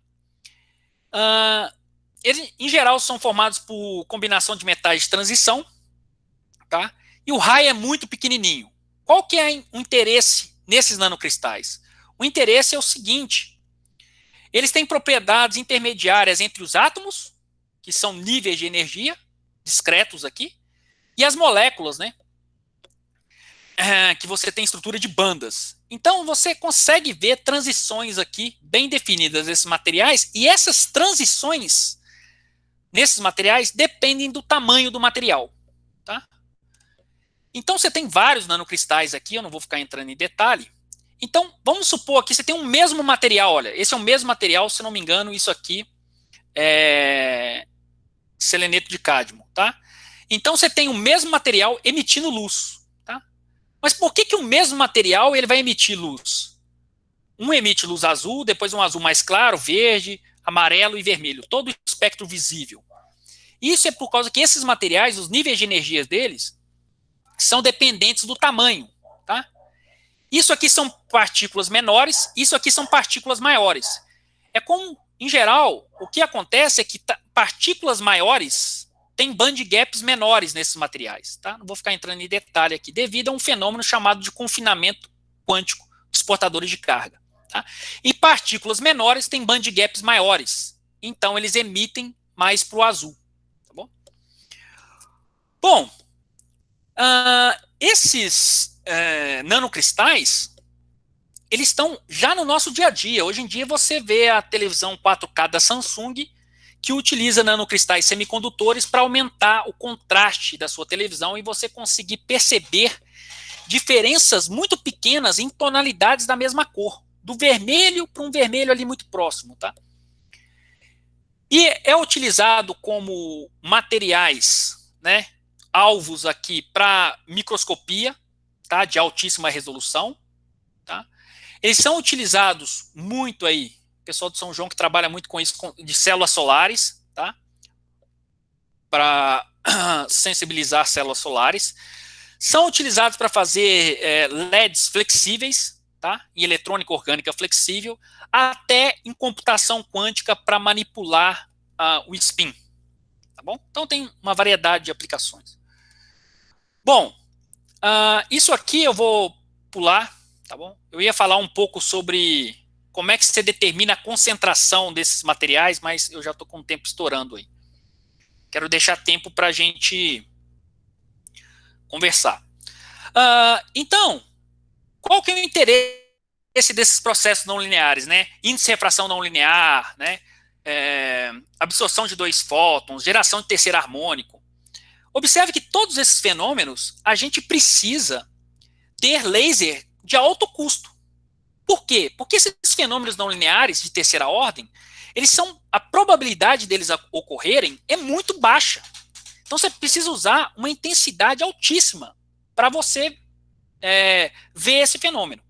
Eles, em geral, são formados por combinação de metais de transição, tá? E o raio é muito pequenininho. Qual que é o interesse nesses nanocristais? O interesse é o seguinte: eles têm propriedades intermediárias entre os átomos, que são níveis de energia, discretos aqui, e as moléculas, né? Que você tem estrutura de bandas. Então, você consegue ver transições aqui bem definidas desses materiais, e essas transições nesses materiais dependem do tamanho do material, tá? Então, você tem vários nanocristais aqui, eu não vou ficar entrando em detalhe. Então, vamos supor aqui, você tem um mesmo material, olha, esse é o mesmo material, se não me engano, isso aqui é seleneto de cádmio, tá? Então, você tem o mesmo material emitindo luz. Mas por que o mesmo material ele vai emitir luz? Um emite luz azul, depois um azul mais claro, verde, amarelo e vermelho. Todo o espectro visível. Isso é por causa que esses materiais, os níveis de energia deles, são dependentes do tamanho. Tá? Isso aqui são partículas menores, isso aqui são partículas maiores. É como, em geral, o que acontece é que partículas maiores tem band gaps menores nesses materiais, tá? Não vou ficar entrando em detalhe aqui, devido a um fenômeno chamado de confinamento quântico dos portadores de carga, tá? E partículas menores têm band gaps maiores, então eles emitem mais para o azul, tá bom? Bom, esses nanocristais, eles estão já no nosso dia a dia. Hoje em dia você vê a televisão 4K da Samsung, que utiliza nanocristais semicondutores para aumentar o contraste da sua televisão e você conseguir perceber diferenças muito pequenas em tonalidades da mesma cor, do vermelho para um vermelho ali muito próximo, tá? E é utilizado como materiais, né, alvos aqui para microscopia, tá, de altíssima resolução, tá? Eles são utilizados muito aí, pessoal de São João que trabalha muito com isso, de células solares, tá? Para sensibilizar células solares. São utilizados para fazer LEDs flexíveis, tá? Em eletrônica orgânica flexível, até em computação quântica para manipular o spin, tá bom? Então tem uma variedade de aplicações. Bom, isso aqui eu vou pular, tá bom? Eu ia falar um pouco sobre como é que você determina a concentração desses materiais, mas eu já estou com o tempo estourando aí. Quero deixar tempo para a gente conversar. Então, qual que é o interesse desses processos não lineares, né? Índice de refração não linear, né? Absorção de 2 fótons, geração de terceiro harmônico. Observe que todos esses fenômenos a gente precisa ter laser de alto custo. Por quê? Porque esses fenômenos não lineares de terceira ordem, a probabilidade deles ocorrerem é muito baixa. Então você precisa usar uma intensidade altíssima para você ver esse fenômeno.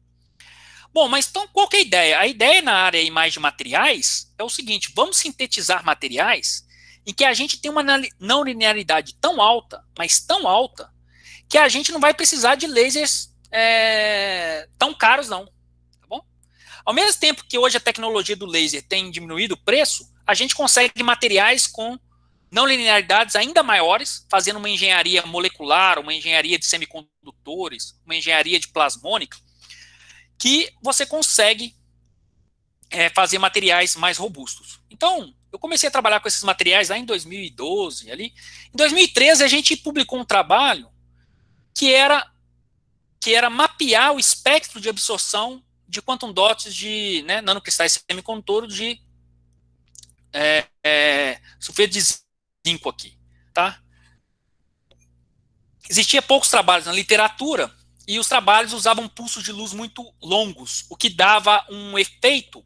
Bom, mas então qual que é a ideia? A ideia na área mais de materiais é o seguinte: vamos sintetizar materiais em que a gente tem uma não linearidade tão alta, mas tão alta, que a gente não vai precisar de lasers tão caros, não. Tá bom? Ao mesmo tempo que hoje a tecnologia do laser tem diminuído o preço, a gente consegue materiais com não linearidades ainda maiores, fazendo uma engenharia molecular, uma engenharia de semicondutores, uma engenharia de plasmônica, que você consegue fazer materiais mais robustos. Então, eu comecei a trabalhar com esses materiais lá em 2012. Ali. Em 2013, a gente publicou um trabalho que era mapear o espectro de absorção de quantum dots de nanocristais semicondutores de sulfeto de zinco aqui. Tá? Existia poucos trabalhos na literatura e os trabalhos usavam pulsos de luz muito longos, o que dava um efeito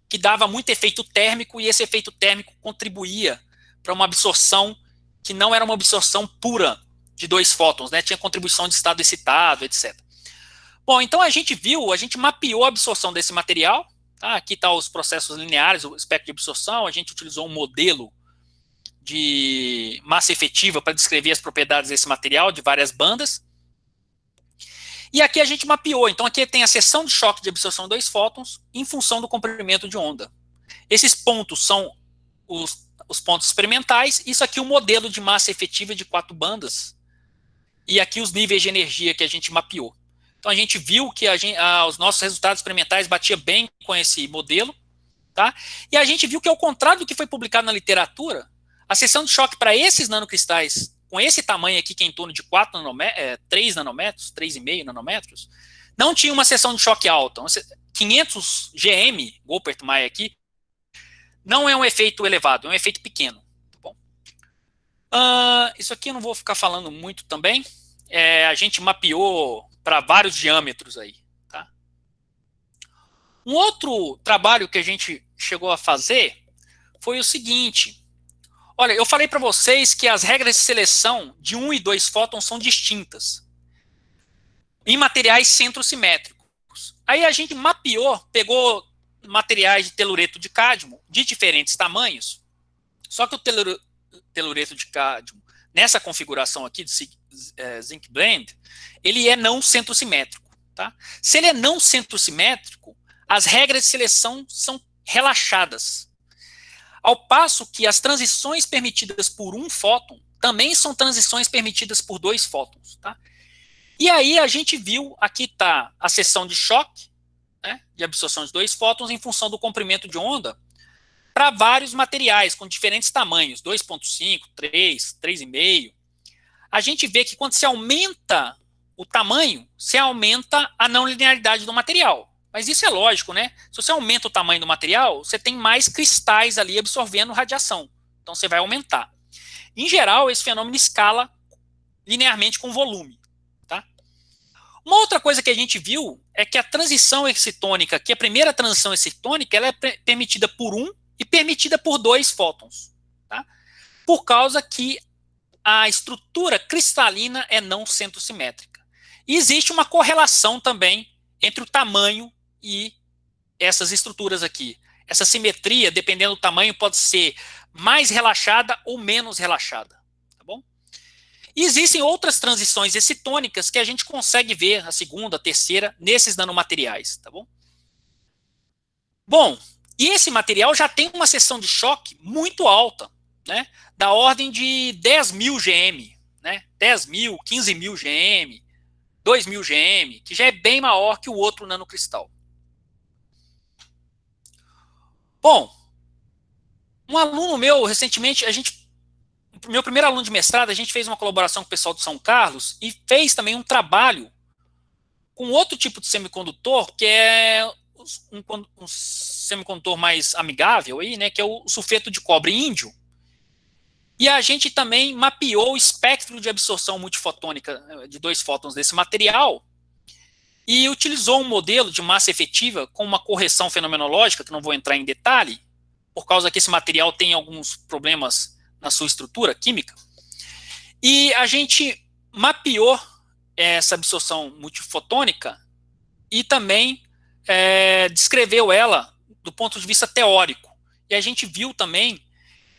que dava muito efeito térmico, e esse efeito térmico contribuía para uma absorção que não era uma absorção pura de 2 fótons, né? Tinha contribuição de estado excitado, etc. Bom, então a gente mapeou a absorção desse material, tá? Aqui está os processos lineares, o espectro de absorção, a gente utilizou um modelo de massa efetiva para descrever as propriedades desse material, de várias bandas. E aqui a gente mapeou, então aqui tem a seção de choque de absorção de 2 fótons em função do comprimento de onda. Esses pontos são os pontos experimentais, isso aqui é o modelo de massa efetiva de 4 bandas, e aqui os níveis de energia que a gente mapeou. Então a gente viu que os nossos resultados experimentais batiam bem com esse modelo, tá? E a gente viu que, ao contrário do que foi publicado na literatura, a seção de choque para esses nanocristais, com esse tamanho aqui, que é em torno de 3 nanômetros, 3,5 nanômetros, não tinha uma seção de choque alta. 500 GM, Goldbert-Meyer aqui, não é um efeito elevado, é um efeito pequeno. Tá bom? Isso aqui eu não vou ficar falando muito também. A gente mapeou para vários diâmetros aí. Tá? Um outro trabalho que a gente chegou a fazer foi o seguinte. Olha, eu falei para vocês que as regras de seleção de 1 e 2 fótons são distintas em materiais centrosimétricos. Aí a gente mapeou, pegou materiais de telureto de cádmio de diferentes tamanhos, só que o telureto de cádmio, nessa configuração aqui de Zinc Blend, ele é não centrosimétrico. Tá? Se ele é não centrosimétrico, as regras de seleção são relaxadas. Ao passo que as transições permitidas por 1 fóton também são transições permitidas por 2 fótons. Tá? E aí a gente viu, aqui está a seção de choque, né, de absorção de 2 fótons em função do comprimento de onda para vários materiais com diferentes tamanhos, 2,5, 3, 3,5. A gente vê que quando se aumenta o tamanho, se aumenta a não linearidade do material. Mas isso é lógico, né? Se você aumenta o tamanho do material, você tem mais cristais ali absorvendo radiação. Então você vai aumentar. Em geral, esse fenômeno escala linearmente com volume. Tá? Uma outra coisa que a gente viu é que a transição excitônica, que a primeira transição excitônica, ela é permitida por 1 e permitida por 2 fótons. Tá? Por causa que a estrutura cristalina é não centrosimétrica. E existe uma correlação também entre o tamanho e essas estruturas aqui. Essa simetria, dependendo do tamanho, pode ser mais relaxada ou menos relaxada. Tá bom? E existem outras transições excitônicas que a gente consegue ver, a segunda, a terceira, nesses nanomateriais. Tá bom? Bom, e esse material já tem uma seção de choque muito alta, né? Da ordem de 10.000 GM, né? 10.000, 15.000 GM, 2.000 GM, que já é bem maior que o outro nanocristal. Bom, um aluno meu, recentemente, meu primeiro aluno de mestrado, a gente fez uma colaboração com o pessoal de São Carlos e fez também um trabalho com outro tipo de semicondutor, que é um semicondutor mais amigável, aí, né, que é o sulfeto de cobre índio. E a gente também mapeou o espectro de absorção multifotônica de 2 fótons desse material e utilizou um modelo de massa efetiva com uma correção fenomenológica, que não vou entrar em detalhe, por causa que esse material tem alguns problemas na sua estrutura química. E a gente mapeou essa absorção multifotônica e também descreveu ela do ponto de vista teórico. E a gente viu também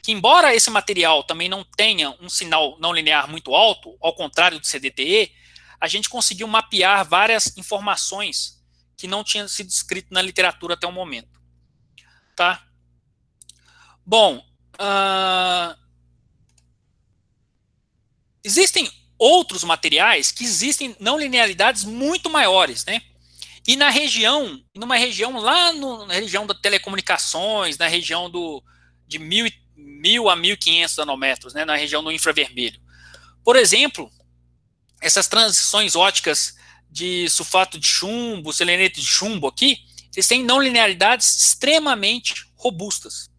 que, embora esse material também não tenha um sinal não linear muito alto, ao contrário do CDTE, a gente conseguiu mapear várias informações que não tinham sido escritas na literatura até o momento. Tá? Bom, existem outros materiais que existem não linearidades muito maiores, né? E numa região lá na região das telecomunicações, na região de 1.000 a 1.500 nanômetros, né, na região do infravermelho. Por exemplo, essas transições óticas de sulfato de chumbo, selenete de chumbo aqui, eles têm não linearidades extremamente robustas.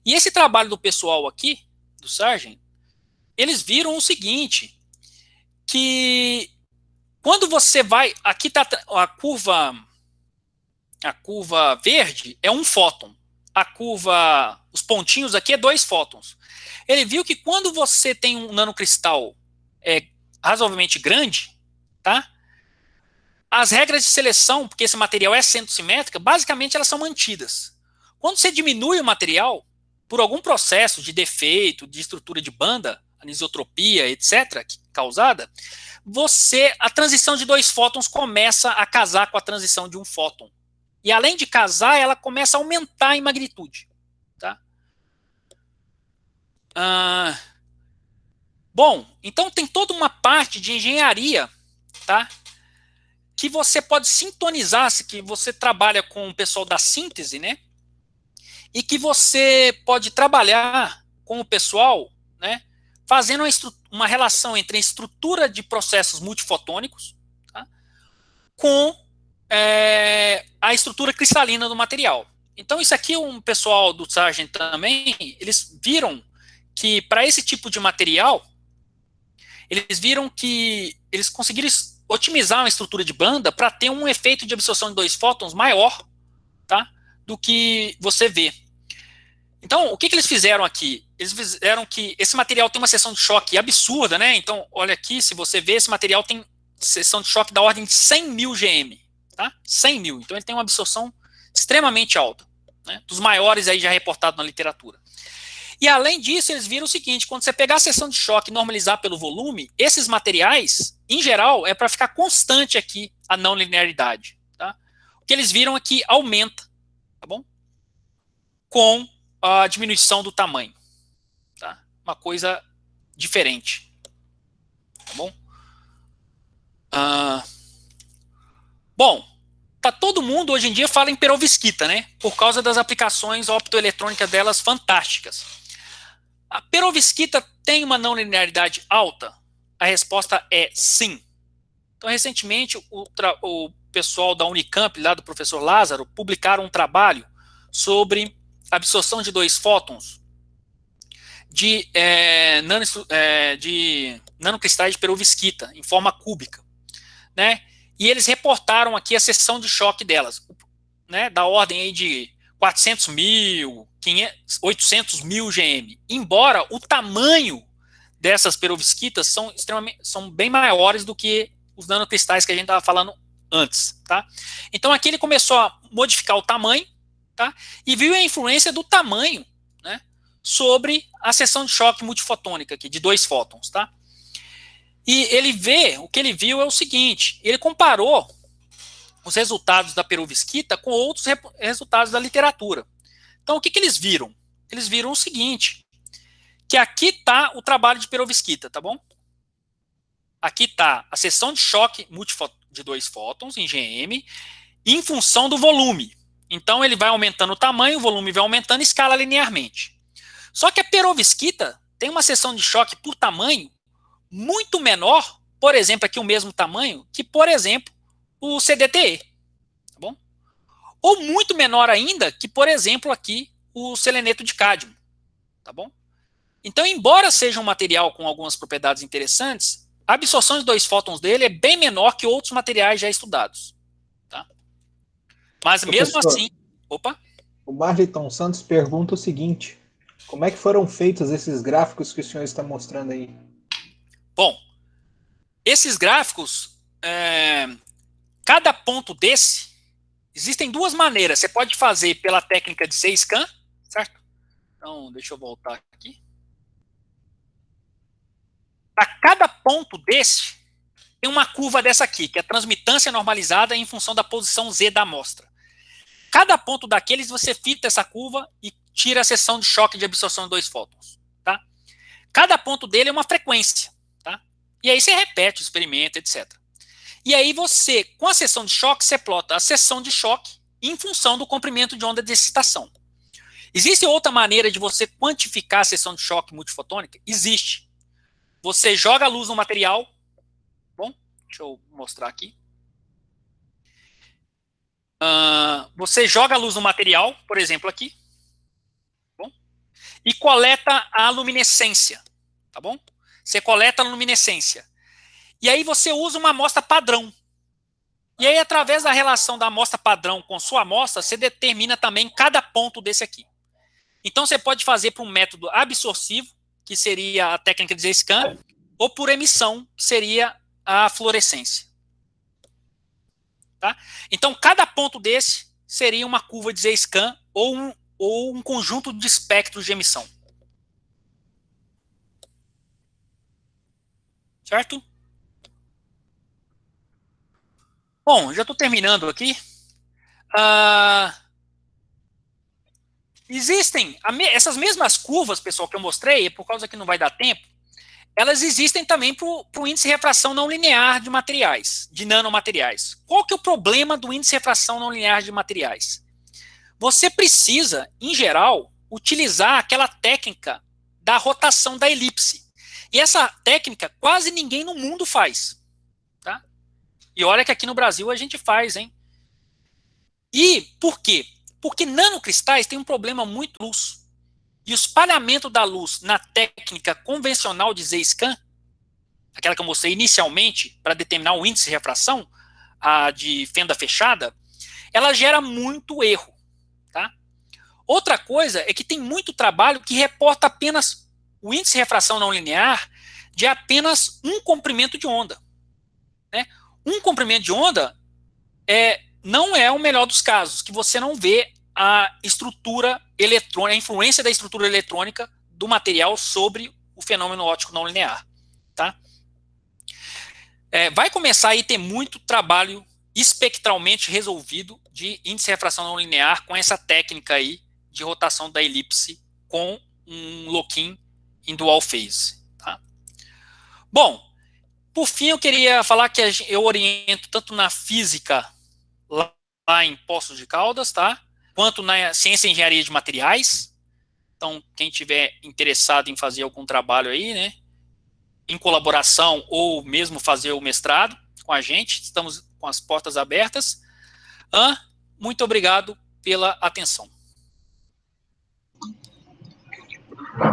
E esse trabalho do pessoal aqui, do Sargent, eles viram o seguinte, que quando você vai, aqui está a curva A curva verde é um fóton. A curva, os pontinhos aqui é 2 fótons. Ele viu que quando você tem um nanocristal razoavelmente grande, tá? As regras de seleção, porque esse material é centrosimétrica, basicamente elas são mantidas. Quando você diminui o material, por algum processo de defeito, de estrutura de banda, anisotropia, etc., causada, a transição de 2 fótons começa a casar com a transição de um fóton. E além de casar, ela começa a aumentar em magnitude. Tá? Bom, então tem toda uma parte de engenharia, tá? Que você pode sintonizar, que você trabalha com o pessoal da síntese, né? E que você pode trabalhar com o pessoal, né? Fazendo uma relação entre a estrutura de processos multifotônicos, tá? Com a estrutura cristalina do material. Então, isso aqui, um pessoal do Sargent também, eles viram que para esse tipo de material, eles viram que eles conseguiram otimizar uma estrutura de banda para ter um efeito de absorção de 2 fótons maior, tá, do que você vê. Então, o que eles fizeram aqui? Eles fizeram que esse material tem uma seção de choque absurda, né? Então, olha aqui, se você vê, esse material tem seção de choque da ordem de 100 mil GM, tá? 100 mil. Então, ele tem uma absorção extremamente alta, né? Dos maiores aí já reportados na literatura. E, além disso, eles viram o seguinte, quando você pegar a seção de choque e normalizar pelo volume, esses materiais, em geral, é para ficar constante aqui a não linearidade, tá? O que eles viram é que aumenta, tá bom? Com a diminuição do tamanho, tá? Uma coisa diferente, tá bom? Bom, tá todo mundo hoje em dia fala em perovskita, né? Por causa das aplicações optoeletrônicas delas fantásticas. A perovskita tem uma não linearidade alta? A resposta é sim. Então, recentemente, o pessoal da Unicamp, lá do professor Lázaro, publicaram um trabalho sobre absorção de 2 fótons de nanocristais de perovskita em forma cúbica, né? E eles reportaram aqui a seção de choque delas, né? Da ordem aí de 400 mil, 800 mil GM. Embora o tamanho dessas perovskitas são bem maiores do que os nanocristais que a gente estava falando antes, tá? Então aqui ele começou a modificar o tamanho, tá? E viu a influência do tamanho, né, sobre a seção de choque multifotônica aqui, de 2 fótons, tá? E o que ele viu é o seguinte, ele comparou os resultados da perovskita com outros resultados da literatura. Então, o que eles viram? Eles viram o seguinte, que aqui está o trabalho de perovskita, tá bom? Aqui está a seção de choque de 2 fótons em GM em função do volume. Então, ele vai aumentando o tamanho, o volume vai aumentando e escala linearmente. Só que a perovskita tem uma seção de choque por tamanho muito menor, por exemplo, aqui o mesmo tamanho, que, por exemplo, o CDTE, tá bom? Ou muito menor ainda que, por exemplo, aqui o seleneto de cádmio, tá bom? Então, embora seja um material com algumas propriedades interessantes, a absorção de 2 fótons dele é bem menor que outros materiais já estudados, tá? Mas mesmo assim... Opa! O Marliton Santos pergunta o seguinte, como é que foram feitos esses gráficos que o senhor está mostrando aí? Bom, esses gráficos, cada ponto desse, existem 2 maneiras. Você pode fazer pela técnica de C-scan, certo? Então, deixa eu voltar aqui. Para cada ponto desse, tem uma curva dessa aqui, que é a transmitância normalizada em função da posição Z da amostra. Cada ponto daqueles, você fita essa curva e tira a seção de choque de absorção de 2 fótons. Tá? Cada ponto dele é uma frequência. Tá? E aí você repete o experimento, etc. E aí você, com a seção de choque, você plota a seção de choque em função do comprimento de onda de excitação. Existe outra maneira de você quantificar a seção de choque multifotônica? Existe. Você joga a luz no material. Bom, deixa eu mostrar aqui. Você joga a luz no material, por exemplo, aqui. Bom, e coleta a luminescência. Tá bom? Você coleta a luminescência. E aí você usa uma amostra padrão. E aí, através da relação da amostra padrão com sua amostra, você determina também cada ponto desse aqui. Então, você pode fazer por um método absorcivo, que seria a técnica de Z-scan, ou por emissão, que seria a fluorescência. Tá? Então, cada ponto desse seria uma curva de Z-scan ou um conjunto de espectros de emissão. Certo? Bom, já estou terminando aqui. Existem essas mesmas curvas, pessoal, que eu mostrei, por causa que não vai dar tempo, elas existem também para o índice de refração não linear de materiais, de nanomateriais. Qual que é o problema do índice de refração não linear de materiais? Você precisa, em geral, utilizar aquela técnica da rotação da elipse. E essa técnica quase ninguém no mundo faz. Tá? E olha que aqui no Brasil a gente faz, hein? E por quê? Porque nanocristais têm um problema muito luz. E o espalhamento da luz na técnica convencional de Z-scan, aquela que eu mostrei inicialmente para determinar o índice de refração, a de fenda fechada, ela gera muito erro. Tá? Outra coisa é que tem muito trabalho que reporta apenas o índice de refração não linear de apenas um comprimento de onda. Né? Um comprimento de onda não é o melhor dos casos, que você não vê a estrutura eletrônica, a influência da estrutura eletrônica do material sobre o fenômeno óptico não linear. Tá? Vai começar a ter muito trabalho espectralmente resolvido de índice de refração não linear com essa técnica aí de rotação da elipse com um lock-in em dual phase. Tá? Bom, por fim eu queria falar que eu oriento tanto na física lá em Poços de Caldas, tá? Quanto na ciência e engenharia de materiais. Então, quem tiver interessado em fazer algum trabalho aí, né, em colaboração ou mesmo fazer o mestrado com a gente, estamos com as portas abertas. Muito obrigado pela atenção.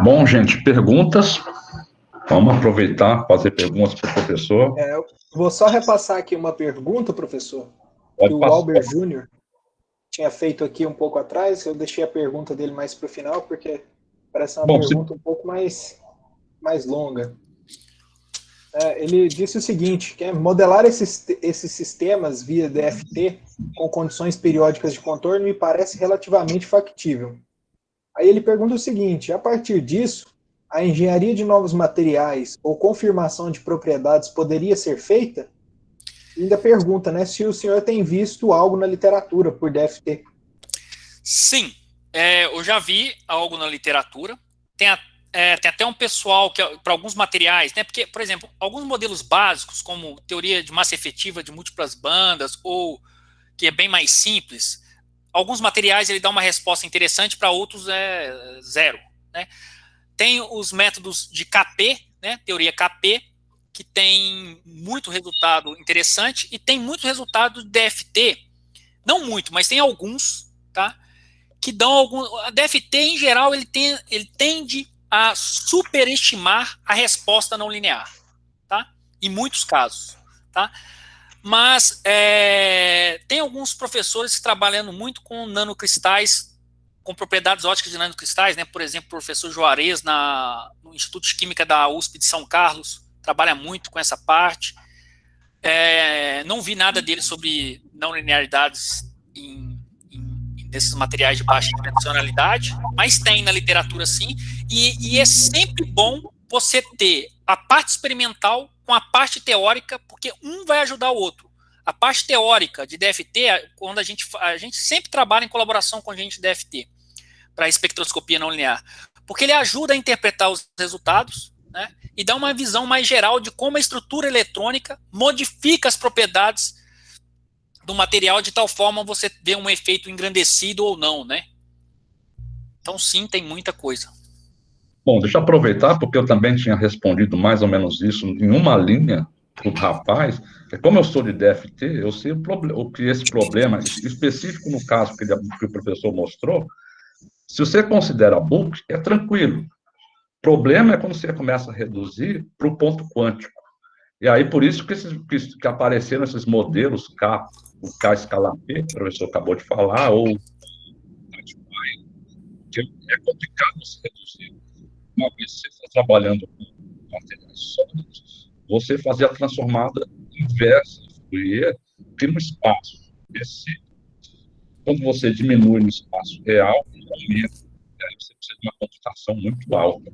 Bom, gente, perguntas? Vamos aproveitar, fazer perguntas para o professor. Vou só repassar aqui uma pergunta, professor, Pode que o passar. Albert Júnior tinha feito aqui um pouco atrás. Eu deixei a pergunta dele mais para o final, porque parece uma pergunta um pouco mais longa. Ele disse o seguinte, que é modelar esses sistemas via DFT com condições periódicas de contorno me parece relativamente factível. Aí ele pergunta o seguinte, a partir disso, a engenharia de novos materiais ou confirmação de propriedades poderia ser feita? E ainda pergunta, né, se o senhor tem visto algo na literatura por DFT. Sim, eu já vi algo na literatura. Tem até um pessoal que para alguns materiais, né? Porque, por exemplo, alguns modelos básicos, como teoria de massa efetiva de múltiplas bandas, ou que é bem mais simples, alguns materiais ele dá uma resposta interessante, para outros é zero. Né? Tem os métodos de KP, né? Teoria KP, que tem muito resultado interessante, e tem muito resultado de DFT, não muito, mas tem alguns, tá? Que dão algum. A DFT, em geral, ele tende a superestimar a resposta não linear, tá? Em muitos casos, tá? Mas tem alguns professores trabalhando muito com nanocristais, com propriedades ópticas de nanocristais, né? Por exemplo, o professor Juarez, no Instituto de Química da USP de São Carlos, trabalha muito com essa parte. Não vi nada dele sobre não linearidades nesses materiais de baixa dimensionalidade, mas tem na literatura sim, e é sempre bom você ter a parte experimental com a parte teórica, porque um vai ajudar o outro. A parte teórica de DFT, quando a gente sempre trabalha em colaboração com a gente de DFT, para espectroscopia não linear, porque ele ajuda a interpretar os resultados, né, e dá uma visão mais geral de como a estrutura eletrônica modifica as propriedades do material de tal forma você vê um efeito engrandecido ou não, né? Então, sim, tem muita coisa. Bom, deixa eu aproveitar, porque eu também tinha respondido mais ou menos isso em uma linha para o rapaz. Como eu sou de DFT, eu sei o que esse problema, específico no caso que o professor mostrou, se você considera book, é tranquilo. O problema é quando você começa a reduzir para o ponto quântico. E aí, por isso que apareceram esses modelos K, o K escala P, que o professor acabou de falar, ou que é complicado se reduzir. Uma vez que você está trabalhando com materiais sólidos, você fazer a transformada inversa, Fourier, cria um espaço. Quando você diminui no espaço real, aumenta. Aí você precisa de uma computação muito alta.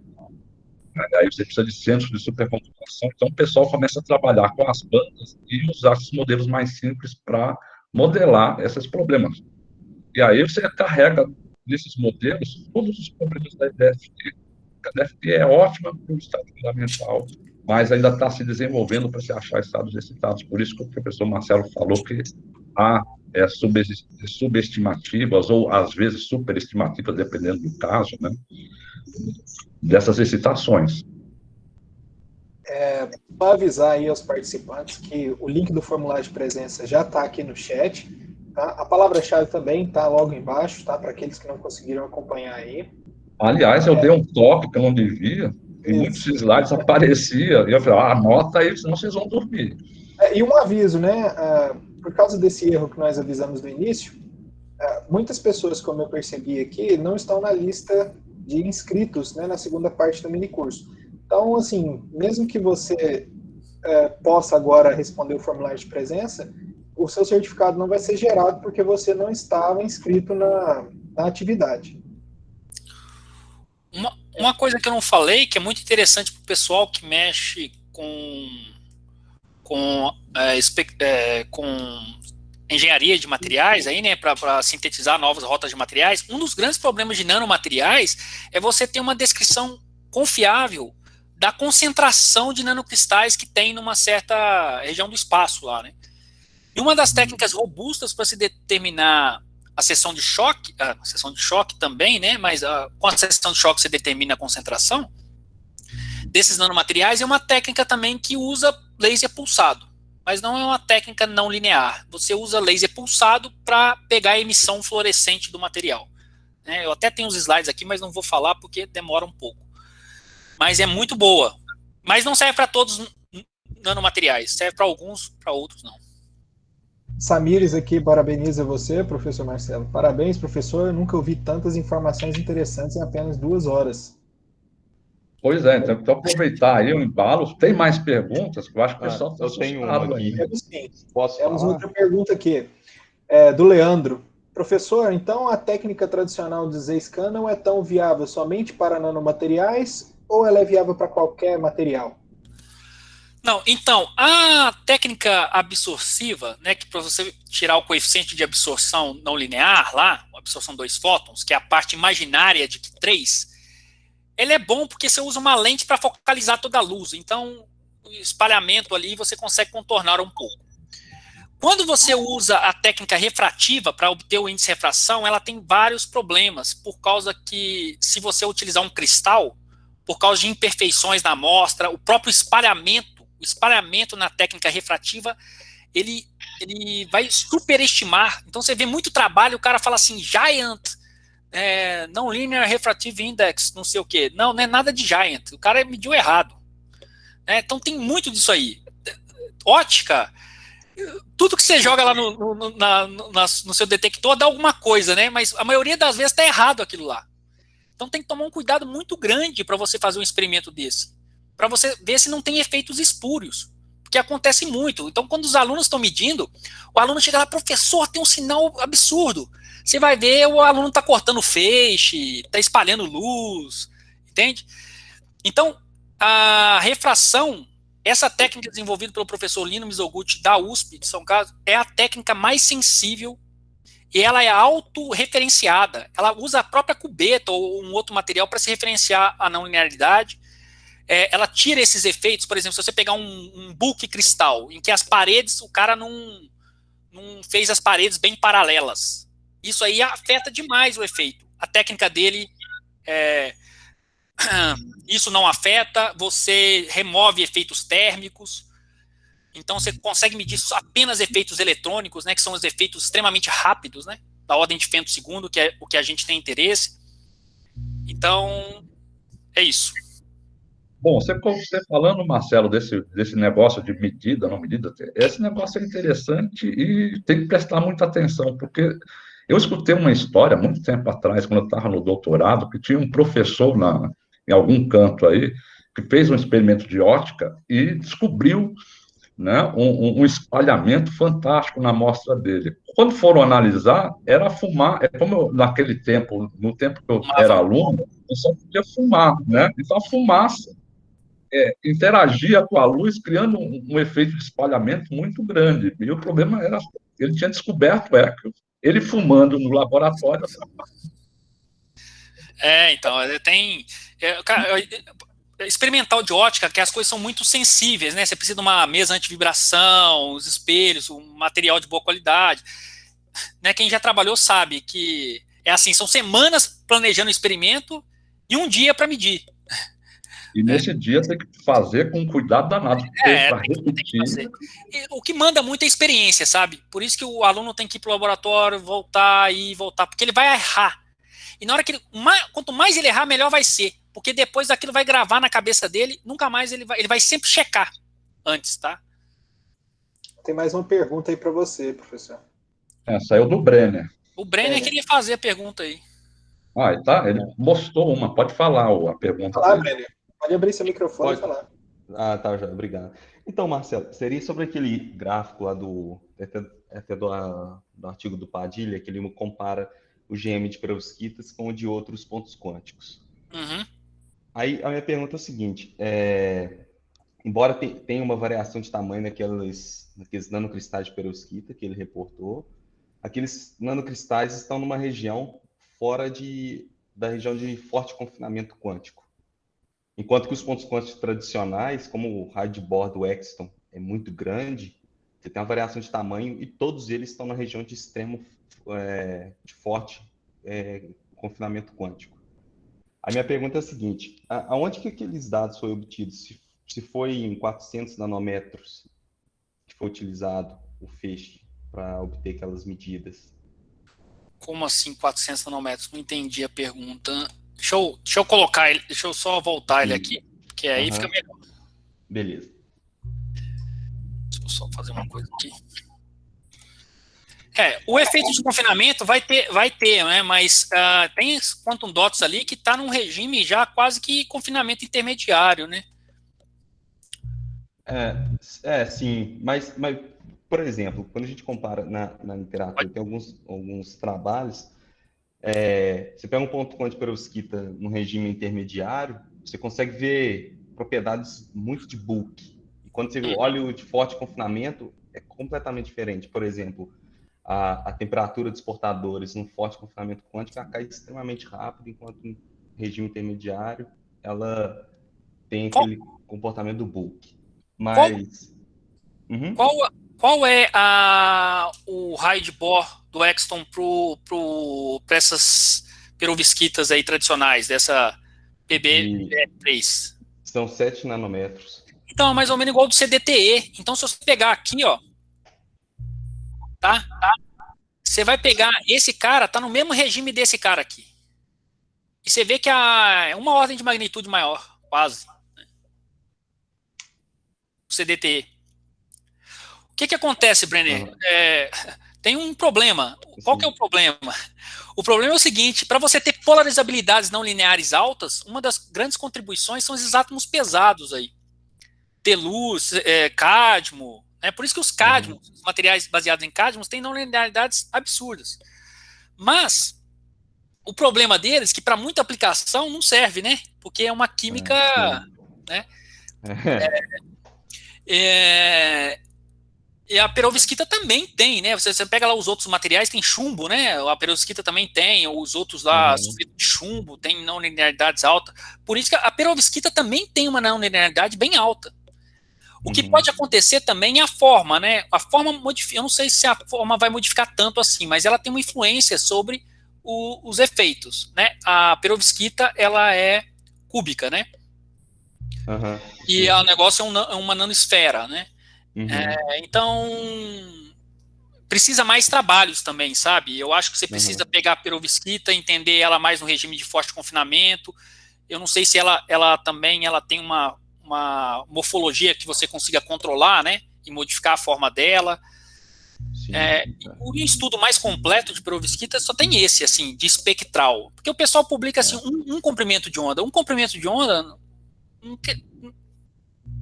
Aí você precisa de centros de supercomputação. Então, o pessoal começa a trabalhar com as bandas e usar esses modelos mais simples para modelar esses problemas. E aí você carrega nesses modelos todos os problemas da DFT. A DFT é ótima para o estado fundamental, mas ainda está se desenvolvendo para se achar estados excitados. Por isso que o professor Marcelo falou que há subestimativas ou, às vezes, superestimativas, dependendo do caso, né, dessas excitações. Para avisar aí aos participantes que o link do formulário de presença já está aqui no chat. Tá? A palavra-chave também está logo embaixo, tá? Para aqueles que não conseguiram acompanhar aí. Aliás, eu dei um toque que eu não devia, e muitos slides apareciam, e eu falei, anota aí, senão vocês vão dormir. E um aviso, né? Por causa desse erro que nós avisamos no início, muitas pessoas, como eu percebi aqui, não estão na lista de inscritos, né, na segunda parte do minicurso. Então, assim, mesmo que você possa agora responder o formulário de presença, o seu certificado não vai ser gerado porque você não estava inscrito na atividade. Uma coisa que eu não falei, que é muito interessante para o pessoal que mexe com engenharia de materiais, aí, né, para sintetizar novas rotas de materiais, um dos grandes problemas de nanomateriais é você ter uma descrição confiável da concentração de nanocristais que tem numa certa região do espaço lá, né? E uma das técnicas robustas para se determinar a seção de choque também, né, mas com a seção de choque você determina a concentração desses nanomateriais, é uma técnica também que usa laser pulsado, mas não é uma técnica não linear. Você usa laser pulsado para pegar a emissão fluorescente do material. Eu até tenho os slides aqui, mas não vou falar porque demora um pouco. Mas é muito boa. Mas não serve para todos os nanomateriais, serve para alguns, para outros não. Samires aqui parabeniza você, professor Marcelo. Parabéns, professor. Eu nunca ouvi tantas informações interessantes em apenas 2 horas. Pois é, então aproveitar aí o embalo. Tem mais perguntas? Eu acho que o pessoal está assustado aqui. Temos outra pergunta aqui, do Leandro. Professor, então a técnica tradicional de Z-scan não é tão viável somente para nanomateriais ou ela é viável para qualquer material? Não, então, a técnica absorciva, né, que para você tirar o coeficiente de absorção não linear lá, a absorção 2 fótons, que é a parte imaginária de 3, ele é bom porque você usa uma lente para focalizar toda a luz, então o espalhamento ali você consegue contornar um pouco. Quando você usa a técnica refrativa para obter o índice de refração, ela tem vários problemas, por causa que se você utilizar um cristal, por causa de imperfeições na amostra, o próprio espalhamento na técnica refrativa, ele vai superestimar. Então você vê muito trabalho, o cara fala assim, Giant, Non-Linear Refractive Index, não sei o quê. Não é nada de Giant, o cara mediu errado. Então tem muito disso aí. Ótica, tudo que você joga lá no seu detector dá alguma coisa, né? Mas a maioria das vezes está errado aquilo lá. Então tem que tomar um cuidado muito grande para você fazer um experimento desse, para você ver se não tem efeitos espúrios, porque acontece muito. Então, quando os alunos estão medindo, o aluno chega lá, professor, tem um sinal absurdo. Você vai ver, o aluno está cortando feixe, está espalhando luz, entende? Então, a refração, essa técnica desenvolvida pelo professor Lino Mizoguchi da USP de São Carlos, é a técnica mais sensível e ela é autorreferenciada. Ela usa a própria cubeta ou um outro material para se referenciar a não linearidade. Ela tira esses efeitos, por exemplo, se você pegar um bulk cristal, em que as paredes, o cara não fez as paredes bem paralelas. Isso aí afeta demais o efeito. A técnica dele, isso não afeta, você remove efeitos térmicos, então você consegue medir apenas efeitos eletrônicos, né, que são os efeitos extremamente rápidos, né, da ordem de femtosegundo, que é o que a gente tem interesse. Então, é isso. Bom, você falando, Marcelo, desse negócio de medida, não medida, esse negócio é interessante e tem que prestar muita atenção, porque eu escutei uma história muito tempo atrás, quando eu estava no doutorado, que tinha um professor em algum canto aí, que fez um experimento de ótica e descobriu, né, um espalhamento fantástico na amostra dele. Quando foram analisar, era fumar, é como naquele tempo, no tempo que eu era aluno, eu só podia fumar, né? Então a fumaça interagia com a luz, criando um efeito de espalhamento muito grande. E o problema era, ele tinha descoberto que ele fumando no laboratório. Então, tem. Experimental de ótica, que as coisas são muito sensíveis, né? Você precisa de uma mesa antivibração, os espelhos, um material de boa qualidade. Né? Quem já trabalhou sabe que é assim, são semanas planejando o experimento e um dia para medir. E nesse dia tem que fazer com cuidado danado, para repetir. O que manda muito é a experiência, sabe? Por isso que o aluno tem que ir para o laboratório, voltar e voltar, porque ele vai errar. E na hora que quanto mais ele errar, melhor vai ser. Porque depois daquilo vai gravar na cabeça dele, nunca mais ele vai sempre checar antes, tá? Tem mais uma pergunta aí para você, professor. Saiu do Brenner. O Brenner queria fazer a pergunta aí. Ele mostrou uma. Pode falar a pergunta Fala, dele. Brenner. Pode abrir seu microfone e falar. Tá, já, obrigado. Então, Marcelo, seria sobre aquele gráfico lá do artigo do Padilha, que ele compara o GM de perovskitas com o de outros pontos quânticos. Uhum. Aí a minha pergunta é o seguinte, embora tenha uma variação de tamanho naqueles nanocristais de perovskita que ele reportou, aqueles nanocristais estão numa região fora da região de forte confinamento quântico. Enquanto que os pontos quânticos tradicionais, como o raio de Bohr do Exton, é muito grande, você tem uma variação de tamanho e todos eles estão na região de extremo de forte confinamento quântico. A minha pergunta é a seguinte, aonde que aqueles dados foram obtidos? Se foi em 400 nanômetros que foi utilizado o feixe para obter aquelas medidas? Como assim 400 nanômetros? Não entendi a pergunta. Deixa eu colocar ele, deixa eu só voltar ele aqui, que aí fica melhor. Beleza. Deixa eu só fazer uma coisa aqui. O efeito de confinamento vai ter, né? Mas tem quantum dots ali que está num regime já quase que confinamento intermediário, né? Sim, mas, por exemplo, quando a gente compara na literatura, tem alguns trabalhos, você pega um ponto quântico perovskita no regime intermediário, você consegue ver propriedades muito de bulk. E quando você olha o de forte confinamento, é completamente diferente. Por exemplo, a temperatura dos portadores no forte confinamento quântico cai extremamente rápido, enquanto no regime intermediário ela tem aquele comportamento do bulk. Mas... Qual é o raio de Bohr do Exton para essas perovskitas aí tradicionais, dessa PB3? São 7 nanômetros. Então, é mais ou menos igual do CDTE. Então, se você pegar aqui, ó, tá? Você vai pegar esse cara, tá no mesmo regime desse cara aqui. E você vê que é uma ordem de magnitude maior, quase. O CDTE. O que acontece, Brenner? Tem um problema. Qual que é o problema? O problema é o seguinte, para você ter polarizabilidades não lineares altas, uma das grandes contribuições são esses átomos pesados aí. Teluz, cádmio. Por isso que os cádmios, os materiais baseados em cádmios, têm não linearidades absurdas. Mas o problema deles é que para muita aplicação não serve, né? Porque é uma química... né? E a perovskita também tem, né? Você pega lá os outros materiais, tem chumbo, né? A perovskita também tem, os outros lá, sulfito de chumbo, tem não linearidades altas. Por isso que a perovskita também tem uma não linearidade bem alta. O que pode acontecer também é a forma, né? A forma modifica, eu não sei se a forma vai modificar tanto assim, mas ela tem uma influência sobre os efeitos, né? A perovskita, ela é cúbica, né? E o negócio é uma nanosfera, né? Então, precisa mais trabalhos também, sabe? Eu acho que você precisa pegar a perovskita, entender ela mais no regime de forte confinamento Eu não sei se ela também tem uma morfologia que você consiga controlar, né? E modificar a forma dela. Sim. O estudo mais completo de perovskita só tem esse, assim, de espectral. Porque o pessoal publica, assim, um comprimento de onda. Um comprimento de onda...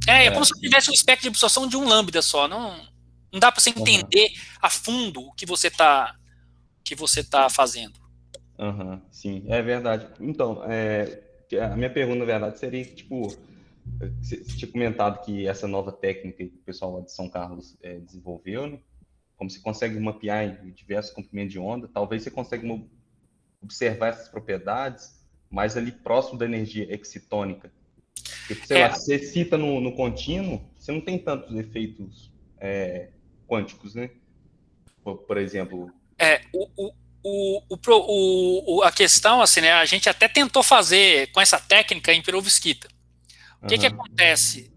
É como se tivesse um espectro de absorção de um lambda só. Não dá para você entender a fundo o que você tá fazendo. Sim, é verdade. Então, a minha pergunta, na verdade, seria, tipo, você tinha comentado que essa nova técnica que o pessoal lá de São Carlos desenvolveu, né? Como você consegue mapear em diversos comprimentos de onda, talvez você consiga observar essas propriedades mais ali próximo da energia excitônica. Porque, sei lá, se você cita no contínuo, você não tem tantos efeitos quânticos, né? Por exemplo... A questão, assim, né, a gente até tentou fazer com essa técnica em perovskita. O que acontece?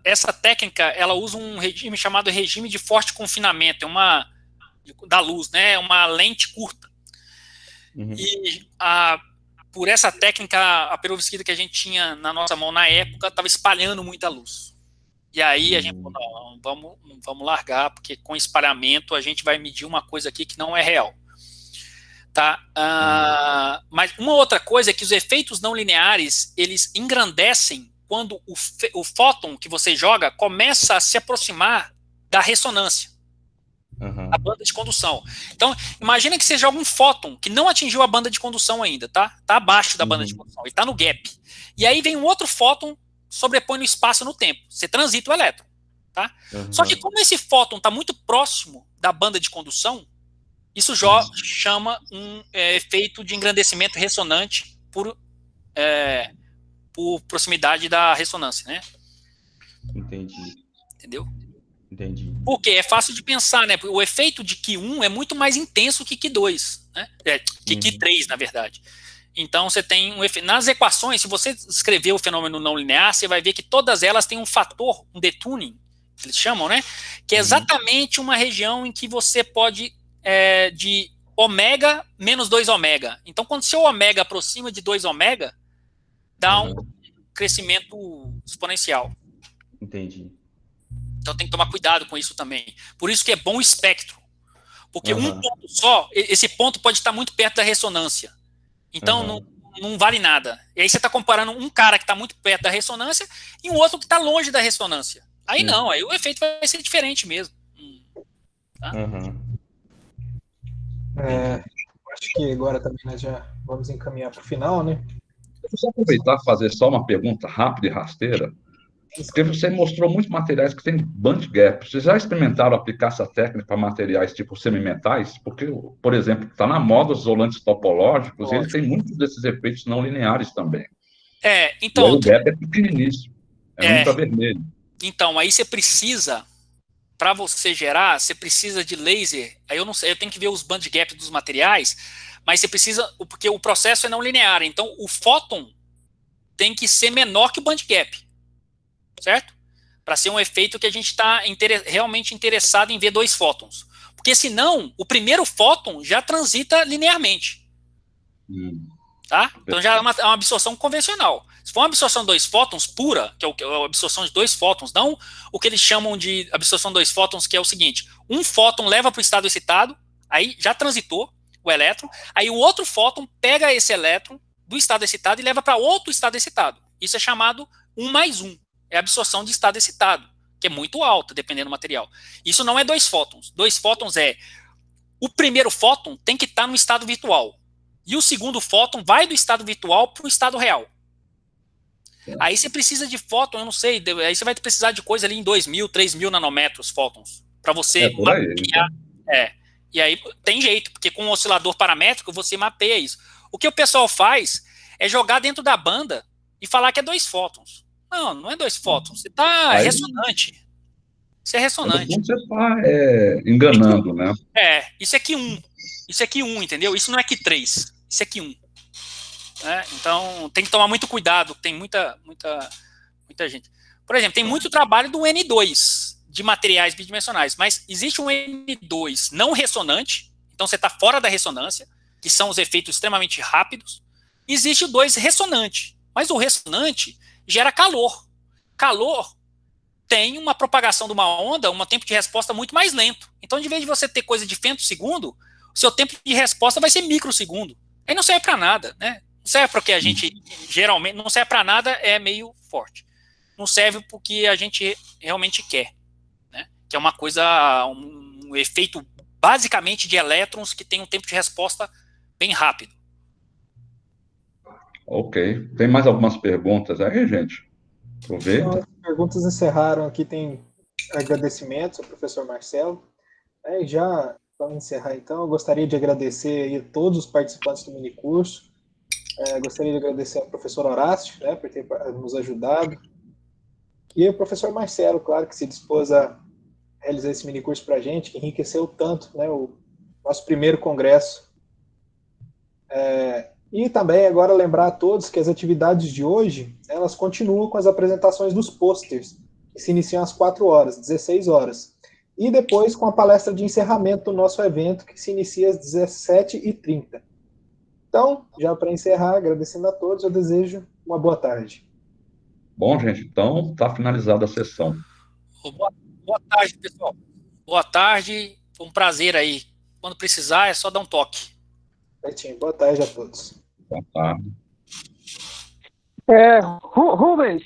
Essa técnica, ela usa um regime chamado regime de forte confinamento, da luz, né? Uma lente curta. E por essa técnica, a perovskita que a gente tinha na nossa mão na época estava espalhando muita luz. E aí a gente falou, não, vamos largar, porque com espalhamento a gente vai medir uma coisa aqui que não é real. Tá? Mas uma outra coisa é que os efeitos não lineares, eles engrandecem quando o fóton que você joga começa a se aproximar da ressonância, da banda de condução. Então, imagina que você joga um fóton que não atingiu a banda de condução ainda, tá? Tá abaixo da banda de condução, ele tá no gap. E aí vem um outro fóton, sobrepõe no espaço e no tempo. Você transita o elétron, tá? Só que como esse fóton está muito próximo da banda de condução, isso chama um efeito de engrandecimento ressonante por proximidade da ressonância, né? Entendi. Entendeu? Entendi. Porque é fácil de pensar, né? O efeito de Q1 é muito mais intenso que Q2, né? Que Q3, na verdade. Então, você tem um efeito. Nas equações, se você escrever o fenômeno não linear, você vai ver que todas elas têm um fator, um detuning, que eles chamam, né? Que é exatamente uma região em que você pode de ômega menos 2 ômega. Então, quando seu ômega aproxima de 2 ômega, dá um crescimento exponencial. Entendi. Então, tem que tomar cuidado com isso também. Por isso que é bom o espectro. Porque um ponto só, esse ponto pode estar muito perto da ressonância. Então, não vale nada. E aí você está comparando um cara que está muito perto da ressonância e um outro que está longe da ressonância. Aí não, aí o efeito vai ser diferente mesmo. Tá? Acho que agora também nós já vamos encaminhar para o final, né? Eu vou aproveitar e fazer só uma pergunta rápida e rasteira, porque você mostrou muitos materiais que têm band gap. Vocês já experimentaram aplicar essa técnica para materiais tipo semimetais? Porque, por exemplo, está na moda os isolantes topológicos, e eles têm muitos desses efeitos não lineares também. Então... E aí o gap é pequeniníssimo, é no infravermelho. Então, aí você precisa... Para você gerar, você precisa de laser. Aí eu não sei, eu tenho que ver os band gap dos materiais, mas você precisa, porque o processo é não linear. Então, o fóton tem que ser menor que o band gap, certo? Para ser um efeito que a gente está realmente interessado em ver 2 fótons. Porque senão, o primeiro fóton já transita linearmente. Tá? Então já é uma absorção convencional. Se for uma absorção de 2 fótons pura, que é a absorção de 2 fótons, não o que eles chamam de absorção de 2 fótons, que é o seguinte: um fóton leva para o estado excitado, aí já transitou o elétron, aí o outro fóton pega esse elétron do estado excitado e leva para outro estado excitado. Isso é chamado 1+1, é a absorção de estado excitado, que é muito alta, dependendo do material. Isso não é 2 fótons. 2 fótons o primeiro fóton tem que estar no estado virtual. E o segundo fóton vai do estado virtual para o estado real. Aí você precisa de fóton, eu não sei, aí você vai precisar de coisa ali em 2.000, 3.000 nanômetros fótons, para você mapear. E aí tem jeito, porque com um oscilador paramétrico você mapeia isso. O que o pessoal faz é jogar dentro da banda e falar que é 2 fótons. Não é 2 fótons, você está ressonante. Isso é ressonante. Você está enganando, né? Isso é Q1. Isso é Q1, entendeu? Isso não é Q3. Isso é Q1. Então, tem que tomar muito cuidado. Tem muita gente. Por exemplo, tem muito trabalho do N2 de materiais bidimensionais, mas existe um N2 não ressonante, então você está fora da ressonância, que são os efeitos extremamente rápidos, Existe o 2 ressonante, mas o ressonante gera calor. Calor tem uma propagação de uma onda, um tempo de resposta muito mais lento. Então, de vez de você ter coisa de femtosegundo, o seu tempo de resposta vai ser microsegundo. Aí não serve para nada, né? Não serve para o que a gente geralmente, não serve para nada, é meio forte. Não serve para o que a gente realmente quer, né? Que é uma coisa, um efeito basicamente de elétrons que tem um tempo de resposta bem rápido. Ok. Tem mais algumas perguntas aí, gente? Aproveita. Então, as perguntas encerraram aqui, tem agradecimentos ao professor Marcelo. Já vamos encerrar então, eu gostaria de agradecer aí a todos os participantes do minicurso. Gostaria de agradecer ao professor Horácio, né, por ter nos ajudado. E o professor Marcelo, claro, que se dispôs a realizar esse minicurso para a gente, que enriqueceu tanto, né, o nosso primeiro congresso. E também agora lembrar a todos que as atividades de hoje, elas continuam com as apresentações dos pôsteres, que se iniciam às 4 horas, 16 horas. E depois com a palestra de encerramento do nosso evento, que se inicia às 17h30. Então, já para encerrar, agradecendo a todos, eu desejo uma boa tarde. Bom, gente, então está finalizada a sessão. Boa tarde, pessoal. Boa tarde, foi um prazer aí. Quando precisar, é só dar um toque. Certinho. Boa tarde a todos. Boa tarde. Rubens,